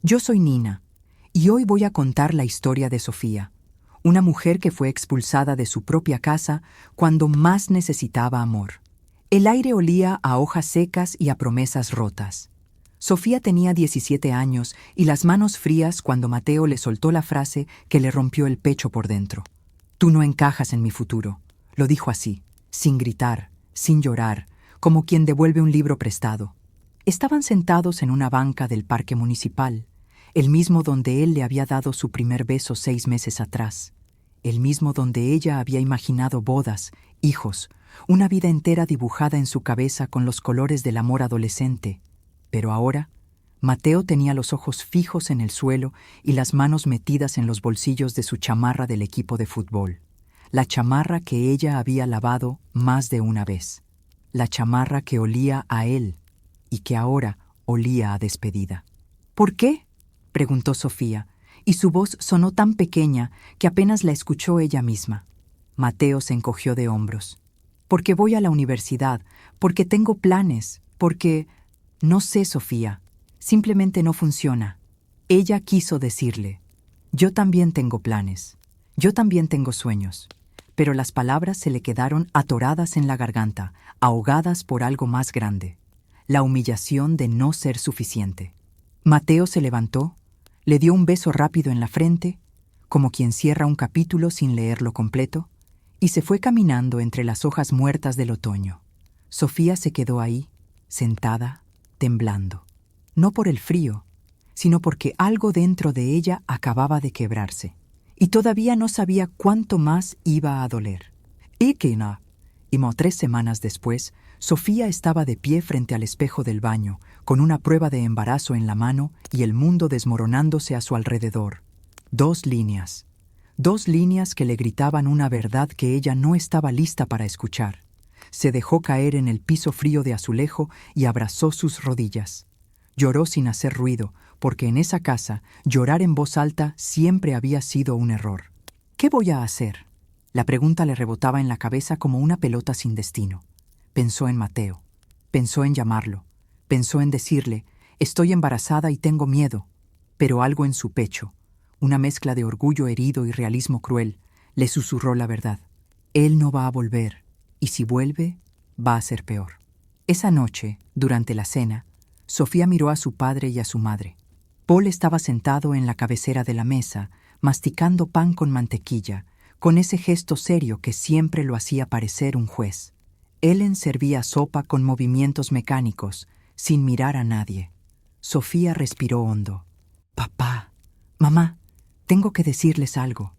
Yo soy Nina, y hoy voy a contar la historia de Sofía, una mujer que fue expulsada de su propia casa cuando más necesitaba amor. El aire olía a hojas secas y a promesas rotas. Sofía tenía 17 años y las manos frías cuando Mateo le soltó la frase que le rompió el pecho por dentro. «Tú no encajas en mi futuro», lo dijo así, sin gritar, sin llorar, como quien devuelve un libro prestado. Estaban sentados en una banca del parque municipal, el mismo donde él le había dado su primer beso 6 meses atrás, el mismo donde ella había imaginado bodas, hijos, una vida entera dibujada en su cabeza con los colores del amor adolescente. Pero ahora, Mateo tenía los ojos fijos en el suelo y las manos metidas en los bolsillos de su chamarra del equipo de fútbol. La chamarra que ella había lavado más de una vez. La chamarra que olía a él y que ahora olía a despedida. «¿Por qué?», preguntó Sofía, y su voz sonó tan pequeña que apenas la escuchó ella misma. Mateo se encogió de hombros. «Porque voy a la universidad, porque tengo planes, porque...» «No sé, Sofía, simplemente no funciona». Ella quiso decirle, «Yo también tengo planes, yo también tengo sueños», pero las palabras se le quedaron atoradas en la garganta, ahogadas por algo más grande, la humillación de no ser suficiente. Mateo se levantó, le dio un beso rápido en la frente, como quien cierra un capítulo sin leerlo completo, y se fue caminando entre las hojas muertas del otoño. Sofía se quedó ahí, sentada, temblando. No por el frío, sino porque algo dentro de ella acababa de quebrarse, y todavía no sabía cuánto más iba a doler. Y 3 semanas después, Sofía estaba de pie frente al espejo del baño, con una prueba de embarazo en la mano y el mundo desmoronándose a su alrededor. 2 líneas. 2 líneas que le gritaban una verdad que ella no estaba lista para escuchar. Se dejó caer en el piso frío de azulejo y abrazó sus rodillas. Lloró sin hacer ruido, porque en esa casa llorar en voz alta siempre había sido un error. «¿Qué voy a hacer?». La pregunta le rebotaba en la cabeza como una pelota sin destino. Pensó en Mateo, pensó en llamarlo, pensó en decirle, «Estoy embarazada y tengo miedo», pero algo en su pecho, una mezcla de orgullo herido y realismo cruel, le susurró la verdad. Él no va a volver, y si vuelve, va a ser peor. Esa noche, durante la cena, Sofía miró a su padre y a su madre. Paul estaba sentado en la cabecera de la mesa, masticando pan con mantequilla, con ese gesto serio que siempre lo hacía parecer un juez. Ellen servía sopa con movimientos mecánicos, sin mirar a nadie. Sofía respiró hondo. «Papá, mamá, tengo que decirles algo».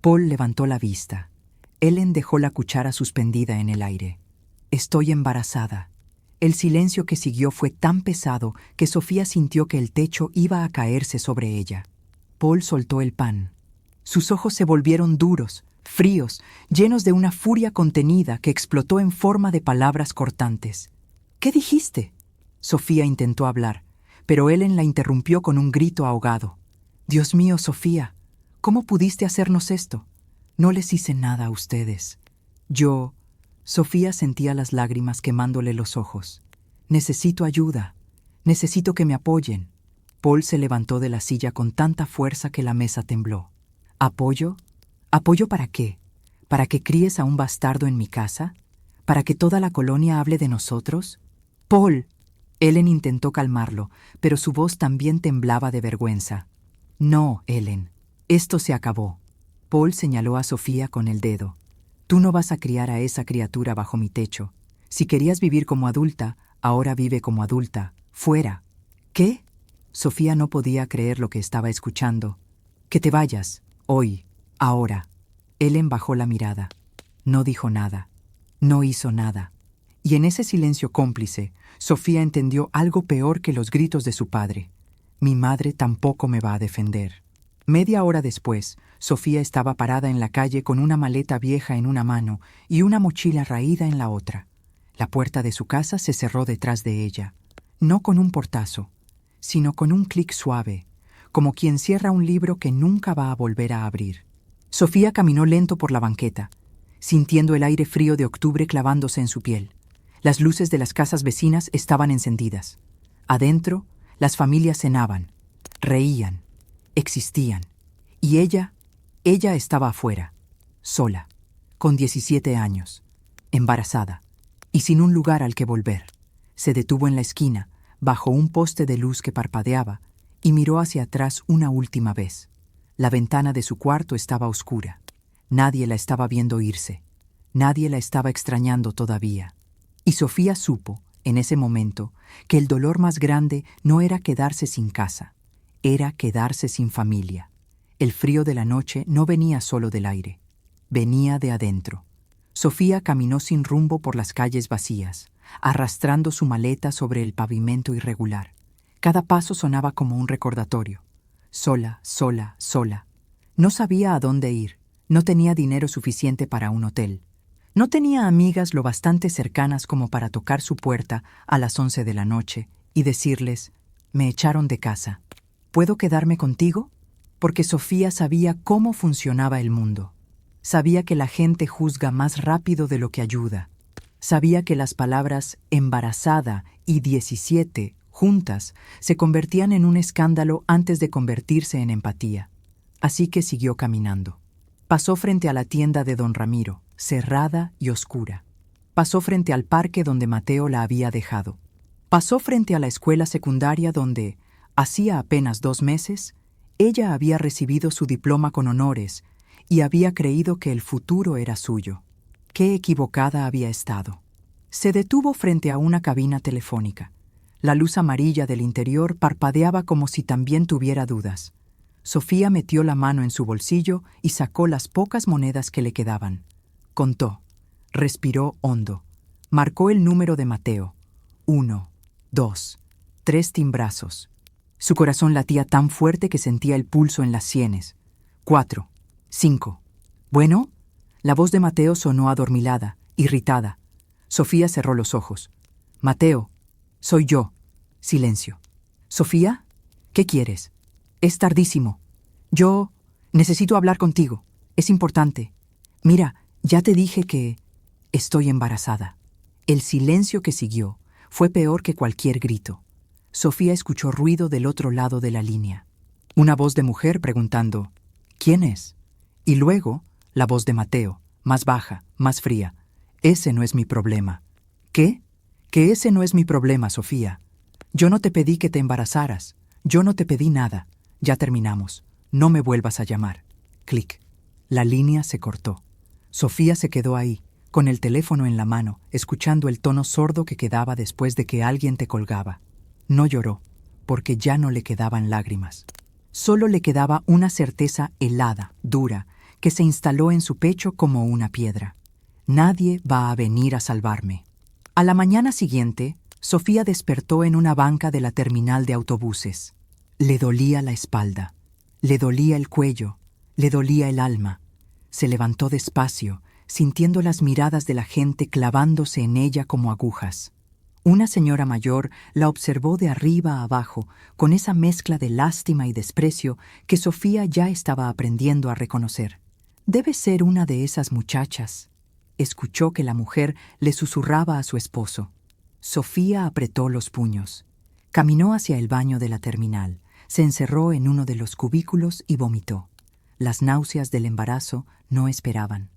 Paul levantó la vista. Ellen dejó la cuchara suspendida en el aire. «Estoy embarazada». El silencio que siguió fue tan pesado que Sofía sintió que el techo iba a caerse sobre ella. Paul soltó el pan. Sus ojos se volvieron duros, fríos, llenos de una furia contenida que explotó en forma de palabras cortantes. «¿Qué dijiste?». Sofía intentó hablar, pero Ellen la interrumpió con un grito ahogado. «Dios mío, Sofía, ¿cómo pudiste hacernos esto? No les hice nada a ustedes». «Yo...». Sofía sentía las lágrimas quemándole los ojos. «Necesito ayuda. Necesito que me apoyen». Paul se levantó de la silla con tanta fuerza que la mesa tembló. «¿Apoyo? ¿Apoyo para qué? ¿Para que críes a un bastardo en mi casa? ¿Para que toda la colonia hable de nosotros?». «Paul». Ellen intentó calmarlo, pero su voz también temblaba de vergüenza. «No, Ellen. Esto se acabó». Paul señaló a Sofía con el dedo. «Tú no vas a criar a esa criatura bajo mi techo. Si querías vivir como adulta, ahora vive como adulta. Fuera». «¿Qué?». Sofía no podía creer lo que estaba escuchando. «Que te vayas. Hoy. Ahora». Ellen bajó la mirada. No dijo nada. No hizo nada. Y en ese silencio cómplice, Sofía entendió algo peor que los gritos de su padre. «Mi madre tampoco me va a defender». Media hora después, Sofía estaba parada en la calle con una maleta vieja en una mano y una mochila raída en la otra. La puerta de su casa se cerró detrás de ella, no con un portazo, sino con un clic suave, como quien cierra un libro que nunca va a volver a abrir. Sofía caminó lento por la banqueta, sintiendo el aire frío de octubre clavándose en su piel. Las luces de las casas vecinas estaban encendidas. Adentro, las familias cenaban. reían, existían. Y ella estaba afuera, sola, con 17 años, embarazada, y sin un lugar al que volver. Se detuvo en la esquina, bajo un poste de luz que parpadeaba, y miró hacia atrás una última vez. La ventana de su cuarto estaba oscura. Nadie la estaba viendo irse. Nadie la estaba extrañando todavía. Y Sofía supo, en ese momento, que el dolor más grande no era quedarse sin casa, era quedarse sin familia. El frío de la noche no venía solo del aire, venía de adentro. Sofía caminó sin rumbo por las calles vacías, arrastrando su maleta sobre el pavimento irregular. Cada paso sonaba como un recordatorio. Sola, sola, sola. No sabía a dónde ir. No tenía dinero suficiente para un hotel. No tenía amigas lo bastante cercanas como para tocar su puerta a las 11 de la noche y decirles: «Me echaron de casa. ¿Puedo quedarme contigo?». Porque Sofía sabía cómo funcionaba el mundo. Sabía que la gente juzga más rápido de lo que ayuda. Sabía que las palabras embarazada y 17 juntas se convertían en un escándalo antes de convertirse en empatía. Así que siguió caminando. Pasó frente a la tienda de don Ramiro, cerrada y oscura. Pasó frente al parque donde Mateo la había dejado. Pasó frente a la escuela secundaria donde, hacía apenas 2 meses, ella había recibido su diploma con honores y había creído que el futuro era suyo. Qué equivocada había estado. Se detuvo frente a una cabina telefónica. La luz amarilla del interior parpadeaba como si también tuviera dudas. Sofía metió la mano en su bolsillo y sacó las pocas monedas que le quedaban. Contó, respiró hondo, marcó el número de Mateo. 1, 2, 3 timbrazos. Su corazón latía tan fuerte que sentía el pulso en las sienes. 4, 5. ¿Bueno? La voz de Mateo sonó adormilada, irritada. Sofía cerró los ojos. «Mateo, soy yo». Silencio. «¿Sofía? ¿Qué quieres?» «Es tardísimo. Yo necesito hablar contigo. Es importante. Mira, ya te dije que estoy embarazada». El silencio que siguió fue peor que cualquier grito. Sofía escuchó ruido del otro lado de la línea. Una voz de mujer preguntando: «¿Quién es?». Y luego, la voz de Mateo, más baja, más fría: «Ese no es mi problema». «¿Qué? Que ese no es mi problema, Sofía. Yo no te pedí que te embarazaras. Yo no te pedí nada. Ya terminamos. No me vuelvas a llamar». Clic. La línea se cortó. Sofía se quedó ahí, con el teléfono en la mano, escuchando el tono sordo que quedaba después de que alguien te colgaba. No lloró, porque ya no le quedaban lágrimas. Solo le quedaba una certeza helada, dura, que se instaló en su pecho como una piedra. Nadie va a venir a salvarme. A la mañana siguiente, Sofía despertó en una banca de la terminal de autobuses. Le dolía la espalda, le dolía el cuello, le dolía el alma. Se levantó despacio, sintiendo las miradas de la gente clavándose en ella como agujas. Una señora mayor la observó de arriba a abajo, con esa mezcla de lástima y desprecio que Sofía ya estaba aprendiendo a reconocer. «Debe ser una de esas muchachas», escuchó que la mujer le susurraba a su esposo. Sofía apretó los puños. Caminó hacia el baño de la terminal, se encerró en uno de los cubículos y vomitó. Las náuseas del embarazo no esperaban.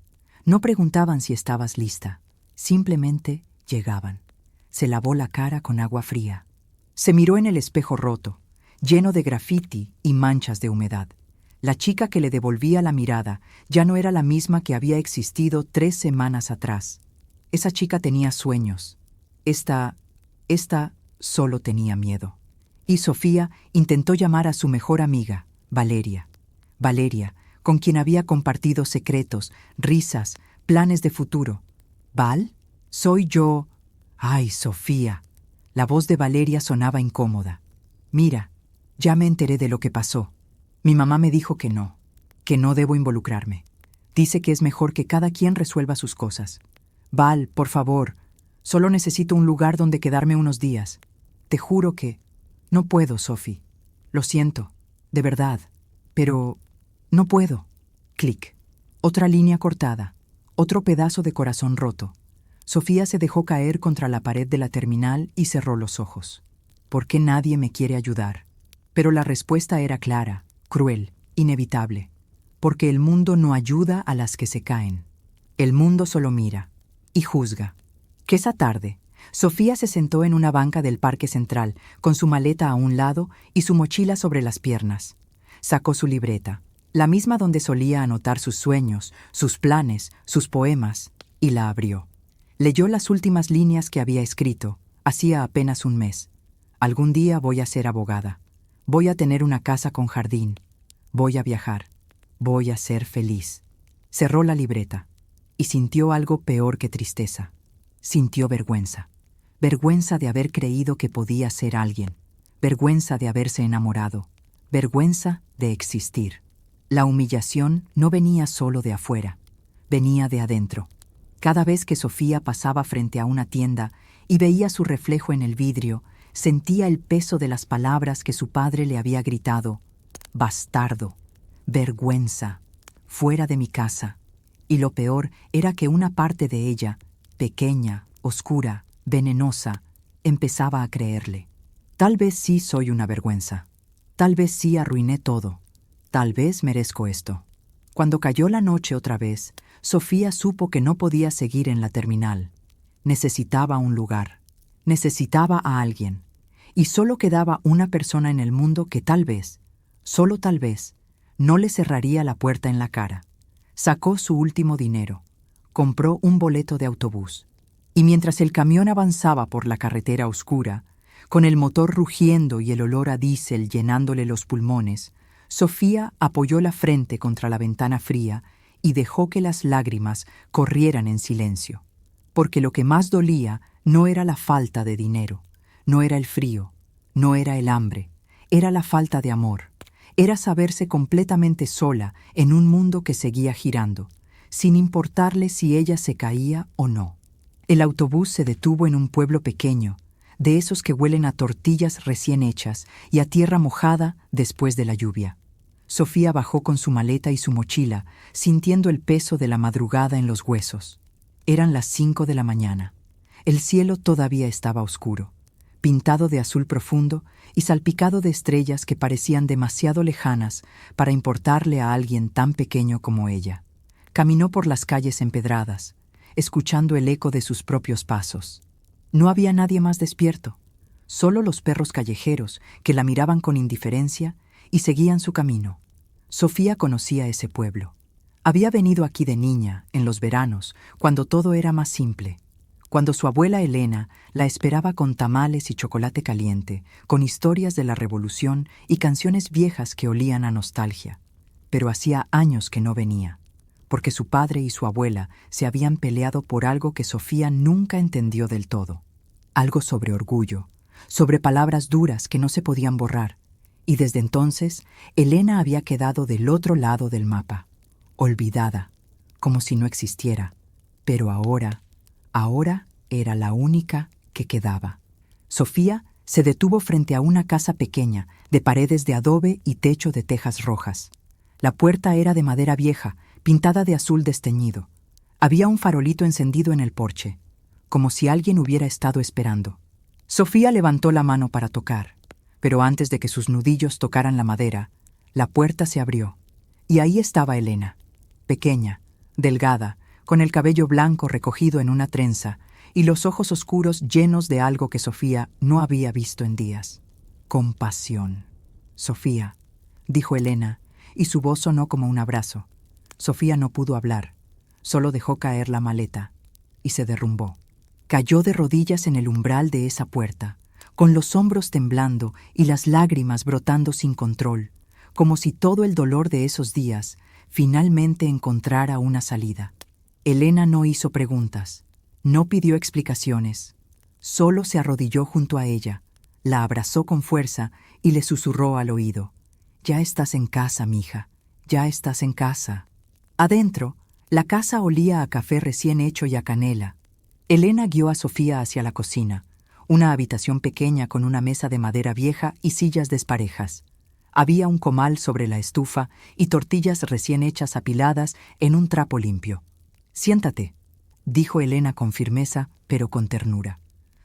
No preguntaban si estabas lista, simplemente llegaban. Se lavó la cara con agua fría. Se miró en el espejo roto, lleno de grafiti y manchas de humedad. La chica que le devolvía la mirada ya no era la misma que había existido 3 semanas atrás. Esa chica tenía sueños. Esta solo tenía miedo. Y Sofía intentó llamar a su mejor amiga, Valeria. Valeria, con quien había compartido secretos, risas, planes de futuro. «¿Val? Soy yo». «Ay, Sofía». La voz de Valeria sonaba incómoda. «Mira, ya me enteré de lo que pasó. Mi mamá me dijo que no debo involucrarme. Dice que es mejor que cada quien resuelva sus cosas. Val, por favor, solo necesito un lugar donde quedarme unos días. Te juro que no puedo, Sophie. Lo siento, de verdad, pero no puedo». Clic. Otra línea cortada, otro pedazo de corazón roto. Sofía se dejó caer contra la pared de la terminal y cerró los ojos. ¿Por qué nadie me quiere ayudar? Pero la respuesta era clara, cruel, inevitable, porque el mundo no ayuda a las que se caen. El mundo solo mira y juzga. Que esa tarde, Sofía se sentó en una banca del Parque Central, con su maleta a un lado y su mochila sobre las piernas. Sacó su libreta, la misma donde solía anotar sus sueños, sus planes, sus poemas, y la abrió. Leyó las últimas líneas que había escrito, hacía apenas un mes. Algún día voy a ser abogada. Voy a tener una casa con jardín. Voy a viajar. Voy a ser feliz. Cerró la libreta y sintió algo peor que tristeza. Sintió vergüenza. Vergüenza de haber creído que podía ser alguien. Vergüenza de haberse enamorado. Vergüenza de existir. La humillación no venía solo de afuera, venía de adentro. Cada vez que Sofía pasaba frente a una tienda y veía su reflejo en el vidrio, sentía el peso de las palabras que su padre le había gritado: bastardo, vergüenza, fuera de mi casa. Y lo peor era que una parte de ella, pequeña, oscura, venenosa, empezaba a creerle. Tal vez sí soy una vergüenza. Tal vez sí arruiné todo. Tal vez merezco esto. Cuando cayó la noche otra vez, Sofía supo que no podía seguir en la terminal. Necesitaba un lugar. Necesitaba a alguien. Y solo quedaba una persona en el mundo que tal vez, solo tal vez, no le cerraría la puerta en la cara. Sacó su último dinero. Compró un boleto de autobús. Y mientras el camión avanzaba por la carretera oscura, con el motor rugiendo y el olor a diésel llenándole los pulmones, Sofía apoyó la frente contra la ventana fría y dejó que las lágrimas corrieran en silencio. Porque lo que más dolía no era la falta de dinero, no era el frío, no era el hambre, era la falta de amor. Era saberse completamente sola en un mundo que seguía girando, sin importarle si ella se caía o no. El autobús se detuvo en un pueblo pequeño, de esos que huelen a tortillas recién hechas y a tierra mojada después de la lluvia. Sofía bajó con su maleta y su mochila, sintiendo el peso de la madrugada en los huesos. Eran las 5 de la mañana. El cielo todavía estaba oscuro, pintado de azul profundo y salpicado de estrellas que parecían demasiado lejanas para importarle a alguien tan pequeño como ella. Caminó por las calles empedradas, escuchando el eco de sus propios pasos. No había nadie más despierto, solo los perros callejeros que la miraban con indiferencia y seguían su camino. Sofía conocía ese pueblo. Había venido aquí de niña, en los veranos, cuando todo era más simple, cuando su abuela Elena la esperaba con tamales y chocolate caliente, con historias de la Revolución y canciones viejas que olían a nostalgia. Pero hacía años que no venía, porque su padre y su abuela se habían peleado por algo que Sofía nunca entendió del todo. Algo sobre orgullo, sobre palabras duras que no se podían borrar. Y desde entonces, Elena había quedado del otro lado del mapa, olvidada, como si no existiera. Pero ahora era la única que quedaba. Sofía se detuvo frente a una casa pequeña, de paredes de adobe y techo de tejas rojas. La puerta era de madera vieja, pintada de azul desteñido. Había un farolito encendido en el porche, como si alguien hubiera estado esperando. Sofía levantó la mano para tocar, pero antes de que sus nudillos tocaran la madera, la puerta se abrió, y ahí estaba Elena, pequeña, delgada, con el cabello blanco recogido en una trenza y los ojos oscuros llenos de algo que Sofía no había visto en días. Compasión. Sofía, dijo Elena, y su voz sonó como un abrazo. Sofía no pudo hablar, solo dejó caer la maleta y se derrumbó. Cayó de rodillas en el umbral de esa puerta, con los hombros temblando y las lágrimas brotando sin control, como si todo el dolor de esos días finalmente encontrara una salida. Elena no hizo preguntas, no pidió explicaciones, solo se arrodilló junto a ella, la abrazó con fuerza y le susurró al oído: «Ya estás en casa, mija, ya estás en casa». Adentro, la casa olía a café recién hecho y a canela. Elena guió a Sofía hacia la cocina, una habitación pequeña con una mesa de madera vieja y sillas desparejas. Había un comal sobre la estufa y tortillas recién hechas apiladas en un trapo limpio. «Siéntate», dijo Elena con firmeza, pero con ternura.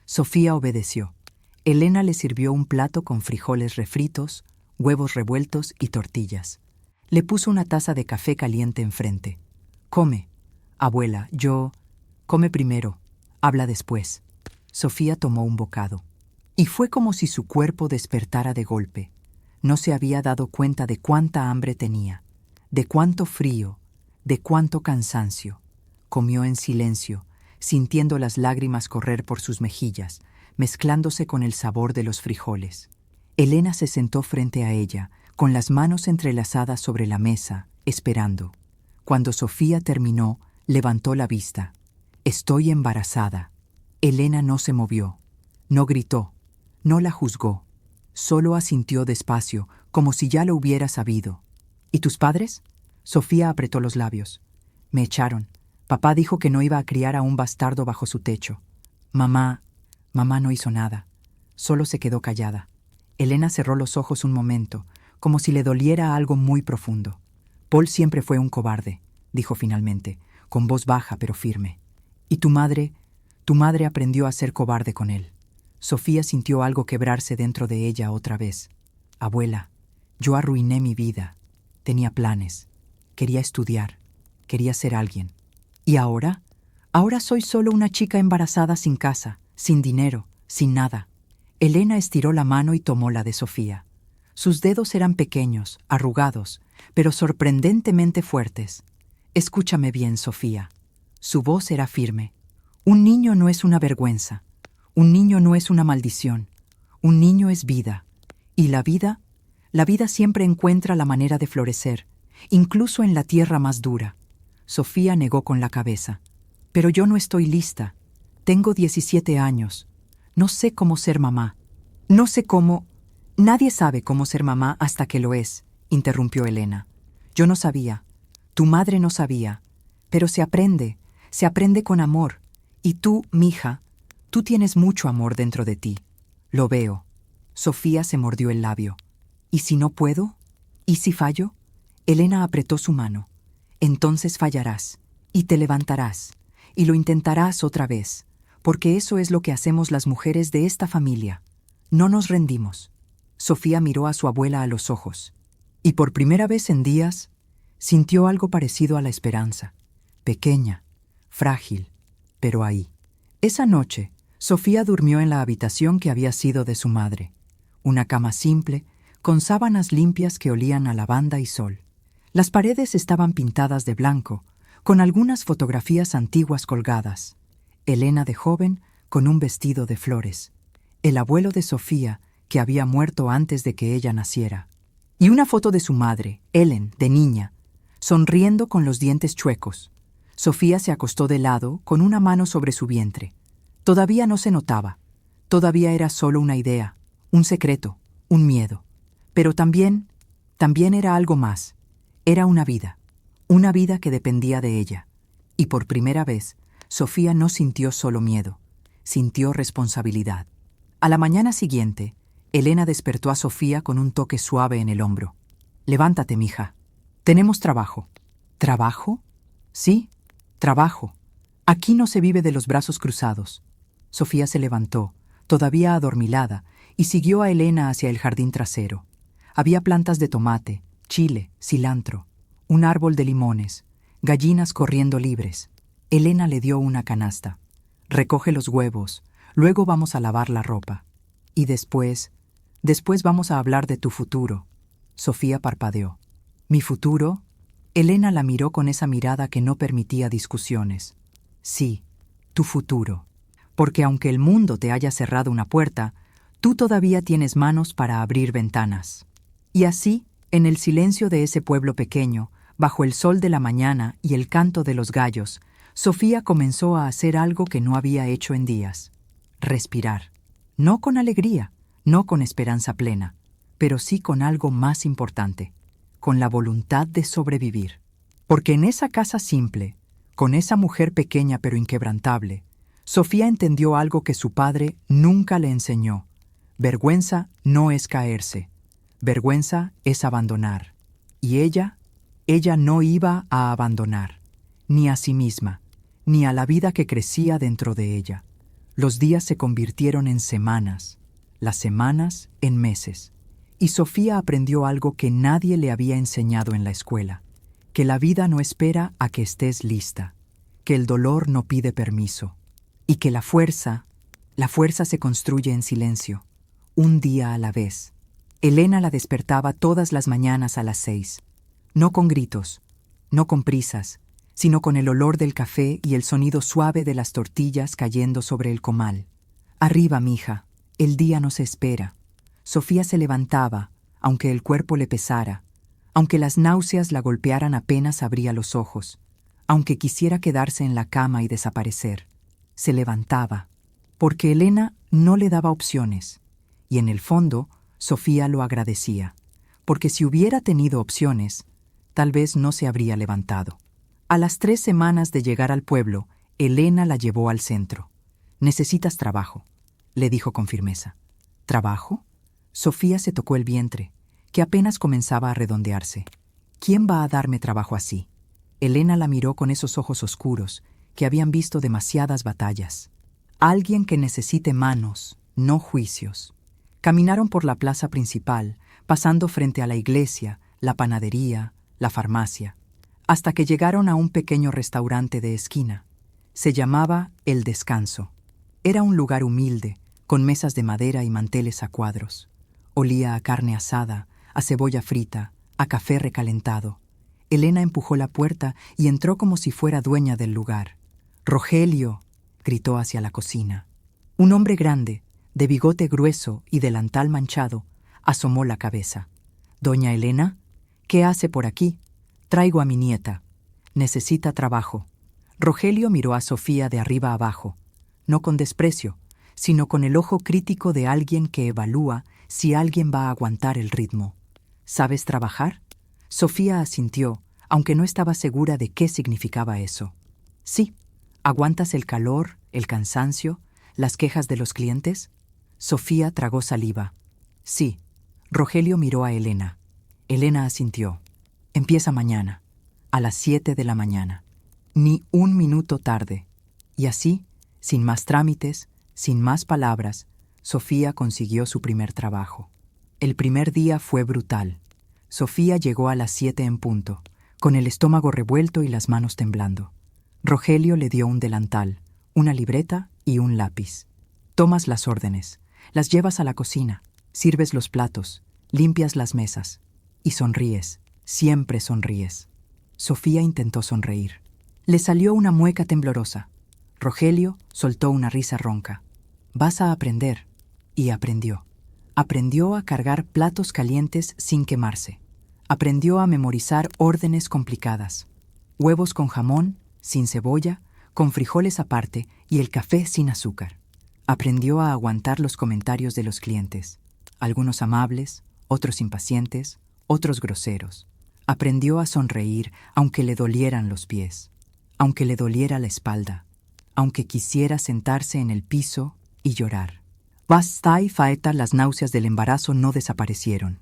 Sofía obedeció. Elena le sirvió un plato con frijoles refritos, huevos revueltos y tortillas. Le puso una taza de café caliente enfrente. Come, abuela, Come primero, habla después. Sofía tomó un bocado. Y fue como si su cuerpo despertara de golpe. No se había dado cuenta de cuánta hambre tenía, de cuánto frío, de cuánto cansancio. Comió en silencio, sintiendo las lágrimas correr por sus mejillas, mezclándose con el sabor de los frijoles. Elena se sentó frente a ella, con las manos entrelazadas sobre la mesa, esperando. Cuando Sofía terminó, levantó la vista. «Estoy embarazada». Elena no se movió, no gritó, no la juzgó. Solo asintió despacio, como si ya lo hubiera sabido. «¿Y tus padres?» Sofía apretó los labios. «Me echaron. Papá dijo que no iba a criar a un bastardo bajo su techo. Mamá no hizo nada. Solo se quedó callada». Elena cerró los ojos un momento, como si le doliera algo muy profundo. «Paul siempre fue un cobarde», dijo finalmente, con voz baja pero firme. «Y tu madre aprendió a ser cobarde con él». Sofía sintió algo quebrarse dentro de ella otra vez. «Abuela, yo arruiné mi vida. Tenía planes. Quería estudiar. Quería ser alguien. ¿Y ahora? Ahora soy solo una chica embarazada sin casa, sin dinero, sin nada». Elena estiró la mano y tomó la de Sofía. Sus dedos eran pequeños, arrugados, pero sorprendentemente fuertes. «Escúchame bien, Sofía». Su voz era firme. «Un niño no es una vergüenza. Un niño no es una maldición. Un niño es vida. Y la vida siempre encuentra la manera de florecer, incluso en la tierra más dura». Sofía negó con la cabeza. «Pero yo no estoy lista. Tengo 17 años. No sé cómo ser mamá. No sé cómo...» «Nadie sabe cómo ser mamá hasta que lo es», interrumpió Elena. «Yo no sabía. Tu madre no sabía. Pero se aprende con amor. Y tú, mija, tú tienes mucho amor dentro de ti. Lo veo». Sofía se mordió el labio. «¿Y si no puedo? ¿Y si fallo?» Elena apretó su mano. «Entonces fallarás, y te levantarás, y lo intentarás otra vez, porque eso es lo que hacemos las mujeres de esta familia. No nos rendimos». Sofía miró a su abuela a los ojos, y por primera vez en días sintió algo parecido a la esperanza. Pequeña, frágil, pero ahí. Esa noche, Sofía durmió en la habitación que había sido de su madre. Una cama simple, con sábanas limpias que olían a lavanda y sol. Las paredes estaban pintadas de blanco, con algunas fotografías antiguas colgadas. Elena de joven, con un vestido de flores. El abuelo de Sofía, que había muerto antes de que ella naciera. Y una foto de su madre, Ellen, de niña, sonriendo con los dientes chuecos. Sofía se acostó de lado, con una mano sobre su vientre. Todavía no se notaba. Todavía era solo una idea, un secreto, un miedo. Pero también era algo más. Era una vida que dependía de ella. Y por primera vez, Sofía no sintió solo miedo, sintió responsabilidad. A la mañana siguiente, Elena despertó a Sofía con un toque suave en el hombro. «Levántate, mija. Tenemos trabajo». «¿Trabajo?» «Sí, trabajo. Aquí no se vive de los brazos cruzados». Sofía se levantó, todavía adormilada, y siguió a Elena hacia el jardín trasero. Había plantas de tomate, chile, cilantro, un árbol de limones, gallinas corriendo libres. Elena le dio una canasta. «Recoge los huevos, luego vamos a lavar la ropa. Y después vamos a hablar de tu futuro». Sofía parpadeó. «¿Mi futuro?» Elena la miró con esa mirada que no permitía discusiones. «Sí, tu futuro. Porque aunque el mundo te haya cerrado una puerta, tú todavía tienes manos para abrir ventanas». Y así, en el silencio de ese pueblo pequeño, bajo el sol de la mañana y el canto de los gallos, Sofía comenzó a hacer algo que no había hecho en días. Respirar. No con alegría, no con esperanza plena, pero sí con algo más importante, con la voluntad de sobrevivir. Porque en esa casa simple, con esa mujer pequeña pero inquebrantable, Sofía entendió algo que su padre nunca le enseñó. Vergüenza no es caerse. Vergüenza es abandonar. Y ella no iba a abandonar, ni a sí misma, ni a la vida que crecía dentro de ella. Los días se convirtieron en semanas, las semanas en meses, Y Sofía aprendió algo que nadie le había enseñado en la escuela, que la vida no espera a que estés lista, que el dolor no pide permiso, y que la fuerza se construye en silencio, un día a la vez. Elena la despertaba todas las mañanas a las 6, no con gritos, no con prisas, sino con el olor del café y el sonido suave de las tortillas cayendo sobre el comal. Arriba, mija, el día no se espera. Sofía se levantaba, aunque el cuerpo le pesara, aunque las náuseas la golpearan apenas abría los ojos, aunque quisiera quedarse en la cama y desaparecer. Se levantaba, porque Elena no le daba opciones, y en el fondo Sofía lo agradecía, porque si hubiera tenido opciones, tal vez no se habría levantado. A las 3 semanas de llegar al pueblo, Elena la llevó al centro. «Necesitas trabajo», le dijo con firmeza. «¿Trabajo?» Sofía se tocó el vientre, que apenas comenzaba a redondearse. «¿Quién va a darme trabajo así?» Elena la miró con esos ojos oscuros, que habían visto demasiadas batallas. «Alguien que necesite manos, no juicios». Caminaron por la plaza principal, pasando frente a la iglesia, la panadería, la farmacia, hasta que llegaron a un pequeño restaurante de esquina. Se llamaba El Descanso. Era un lugar humilde, con mesas de madera y manteles a cuadros. Olía a carne asada, a cebolla frita, a café recalentado. Elena empujó la puerta y entró como si fuera dueña del lugar. «Rogelio», gritó hacia la cocina. Un hombre grande, de bigote grueso y delantal manchado, asomó la cabeza. «¿Doña Elena? ¿Qué hace por aquí?» «Traigo a mi nieta. Necesita trabajo». Rogelio miró a Sofía de arriba abajo, no con desprecio, sino con el ojo crítico de alguien que evalúa si alguien va a aguantar el ritmo. «¿Sabes trabajar?» Sofía asintió, aunque no estaba segura de qué significaba eso. «Sí». «¿Aguantas el calor, el cansancio, las quejas de los clientes?» Sofía tragó saliva. «Sí». Rogelio miró a Elena. Elena asintió. «Empieza mañana, a las 7 de la mañana. Ni un minuto tarde». Y así, sin más trámites, sin más palabras, Sofía consiguió su primer trabajo. El primer día fue brutal. Sofía llegó a las 7 en punto, con el estómago revuelto y las manos temblando. Rogelio le dio un delantal, una libreta y un lápiz. «Tomas las órdenes, las llevas a la cocina, sirves los platos, limpias las mesas y sonríes, siempre sonríes». Sofía intentó sonreír. Le salió una mueca temblorosa. Rogelio soltó una risa ronca. «Vas a aprender». Y aprendió. Aprendió a cargar platos calientes sin quemarse. Aprendió a memorizar órdenes complicadas. Huevos con jamón, sin cebolla, con frijoles aparte y el café sin azúcar. Aprendió a aguantar los comentarios de los clientes, algunos amables, otros impacientes, otros groseros. Aprendió a sonreír aunque le dolieran los pies, aunque le doliera la espalda, aunque quisiera sentarse en el piso y llorar. Basta y faeta, las náuseas del embarazo no desaparecieron.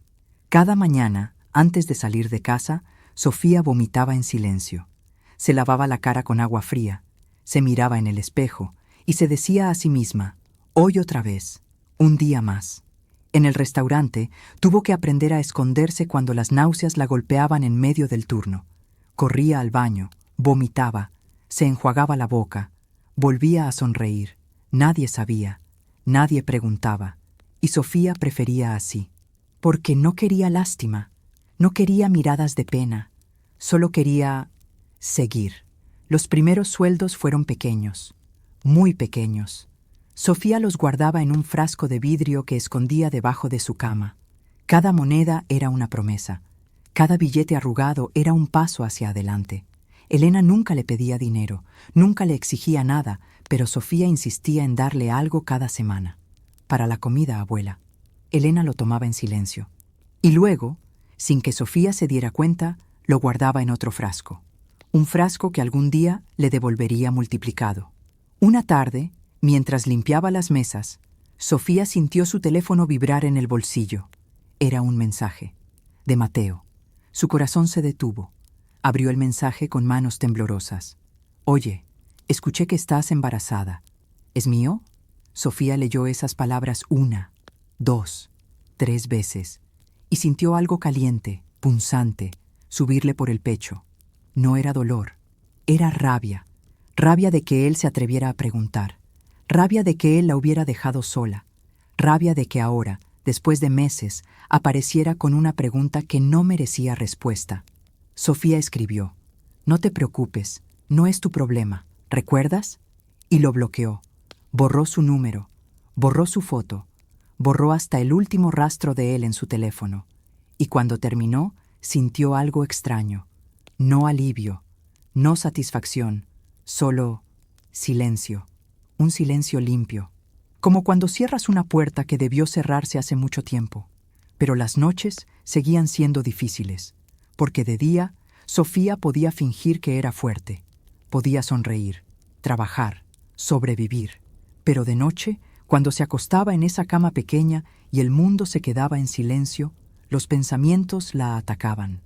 Cada mañana, antes de salir de casa, Sofía vomitaba en silencio. Se lavaba la cara con agua fría, se miraba en el espejo y se decía a sí misma: «Hoy otra vez, un día más». En el restaurante tuvo que aprender a esconderse cuando las náuseas la golpeaban en medio del turno. Corría al baño, vomitaba, se enjuagaba la boca, volvía a sonreír. Nadie sabía, nadie preguntaba, y Sofía prefería así, porque no quería lástima, no quería miradas de pena, solo quería seguir. Los primeros sueldos fueron pequeños, muy pequeños. Sofía los guardaba en un frasco de vidrio que escondía debajo de su cama. Cada moneda era una promesa. Cada billete arrugado era un paso hacia adelante. Elena nunca le pedía dinero, nunca le exigía nada, pero Sofía insistía en darle algo cada semana. «Para la comida, abuela». Elena lo tomaba en silencio. Y luego, sin que Sofía se diera cuenta, lo guardaba en otro frasco. Un frasco que algún día le devolvería multiplicado. Una tarde, mientras limpiaba las mesas, Sofía sintió su teléfono vibrar en el bolsillo. Era un mensaje. De Mateo. Su corazón se detuvo. Abrió el mensaje con manos temblorosas. «Oye, escuché que estás embarazada. ¿Es mío?» Sofía leyó esas palabras 1, 2, 3 veces, y sintió algo caliente, punzante, subirle por el pecho. No era dolor, era rabia. Rabia de que él se atreviera a preguntar. Rabia de que él la hubiera dejado sola. Rabia de que ahora, después de meses, apareciera con una pregunta que no merecía respuesta. Sofía escribió: «No te preocupes, no es tu problema, ¿recuerdas?». Y lo bloqueó. Borró su número, borró su foto, borró hasta el último rastro de él en su teléfono. Y cuando terminó, sintió algo extraño. No alivio, no satisfacción, solo silencio. Un silencio limpio. Como cuando cierras una puerta que debió cerrarse hace mucho tiempo. Pero las noches seguían siendo difíciles, porque de día Sofía podía fingir que era fuerte, podía sonreír, trabajar, sobrevivir. Pero de noche, cuando se acostaba en esa cama pequeña y el mundo se quedaba en silencio, los pensamientos la atacaban.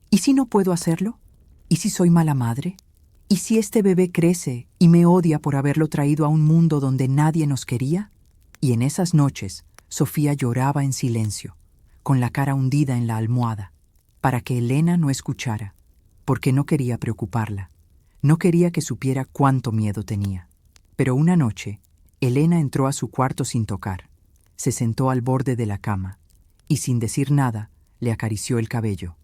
¿Y si no puedo hacerlo? ¿Y si soy mala madre? ¿Y si este bebé crece y me odia por haberlo traído a un mundo donde nadie nos quería? Y en esas noches, Sofía lloraba en silencio, con la cara hundida en la almohada, para que Elena no escuchara, porque no quería preocuparla, no quería que supiera cuánto miedo tenía. Pero una noche, Elena entró a su cuarto sin tocar, se sentó al borde de la cama y sin decir nada le acarició el cabello,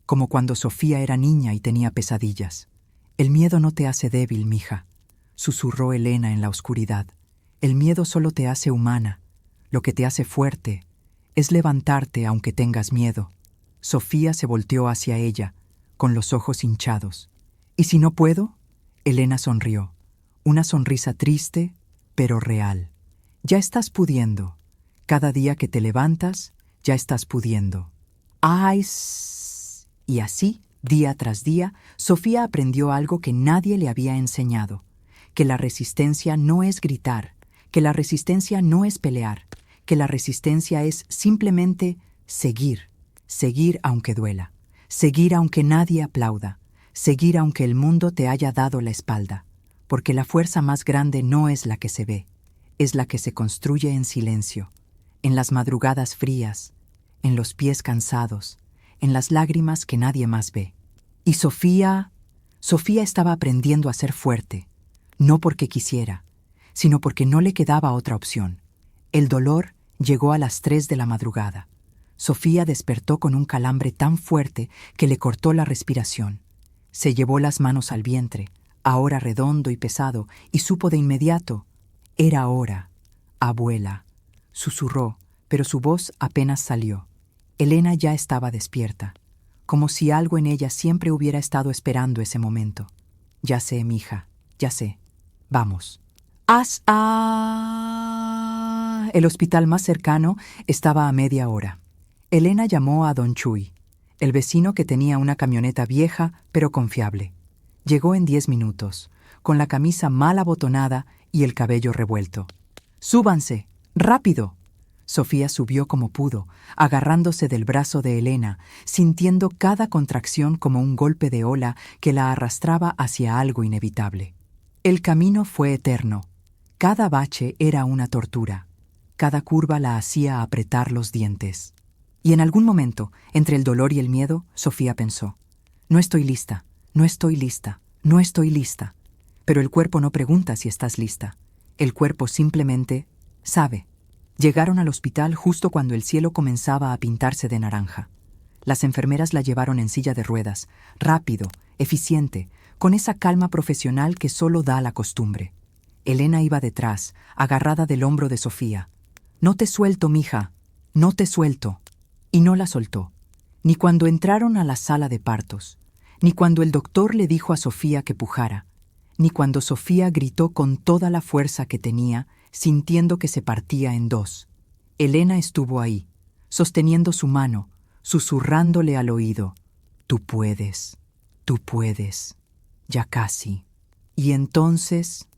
como cuando Sofía era niña y tenía pesadillas. «El miedo no te hace débil, mija», susurró Elena en la oscuridad. «El miedo solo te hace humana. Lo que te hace fuerte es levantarte aunque tengas miedo». Sofía se volteó hacia ella, con los ojos hinchados. «¿Y si no puedo?». Elena sonrió, una sonrisa triste, pero real. «Ya estás pudiendo. Cada día que te levantas, ya estás pudiendo». ¡Ay! Y así, día tras día, Sofía aprendió algo que nadie le había enseñado, que la resistencia no es gritar, que la resistencia no es pelear, que la resistencia es simplemente seguir, seguir aunque duela, seguir aunque nadie aplauda, seguir aunque el mundo te haya dado la espalda, porque la fuerza más grande no es la que se ve, es la que se construye en silencio, en las madrugadas frías, en los pies cansados, en las lágrimas que nadie más ve. Y Sofía estaba aprendiendo a ser fuerte, no porque quisiera, sino porque no le quedaba otra opción. El dolor llegó a las 3 de la madrugada. Sofía despertó con un calambre tan fuerte que le cortó la respiración. Se llevó las manos al vientre, ahora redondo y pesado, y supo de inmediato: «Era hora, abuela», susurró, pero su voz apenas salió. Elena ya estaba despierta, como si algo en ella siempre hubiera estado esperando ese momento. «Ya sé, mija, ya sé. Vamos». El hospital más cercano estaba a media hora. Elena llamó a don Chuy, el vecino que tenía una camioneta vieja pero confiable. Llegó en 10 minutos, con la camisa mal abotonada y el cabello revuelto. «¡Súbanse! ¡Rápido!». Sofía subió como pudo, agarrándose del brazo de Elena, sintiendo cada contracción como un golpe de ola que la arrastraba hacia algo inevitable. El camino fue eterno. Cada bache era una tortura. Cada curva la hacía apretar los dientes. Y en algún momento, entre el dolor y el miedo, Sofía pensó: «No estoy lista, no estoy lista, no estoy lista». Pero el cuerpo no pregunta si estás lista. El cuerpo simplemente sabe. Llegaron al hospital justo cuando el cielo comenzaba a pintarse de naranja. Las enfermeras la llevaron en silla de ruedas, rápido, eficiente, con esa calma profesional que solo da la costumbre. Elena iba detrás, agarrada del hombro de Sofía. «No te suelto, mija, no te suelto». Y no la soltó, ni cuando entraron a la sala de partos, ni cuando el doctor le dijo a Sofía que pujara, ni cuando Sofía gritó con toda la fuerza que tenía, sintiendo que se partía en dos. Elena estuvo ahí, sosteniendo su mano, susurrándole al oído: tú puedes, ya casi». Y entonces,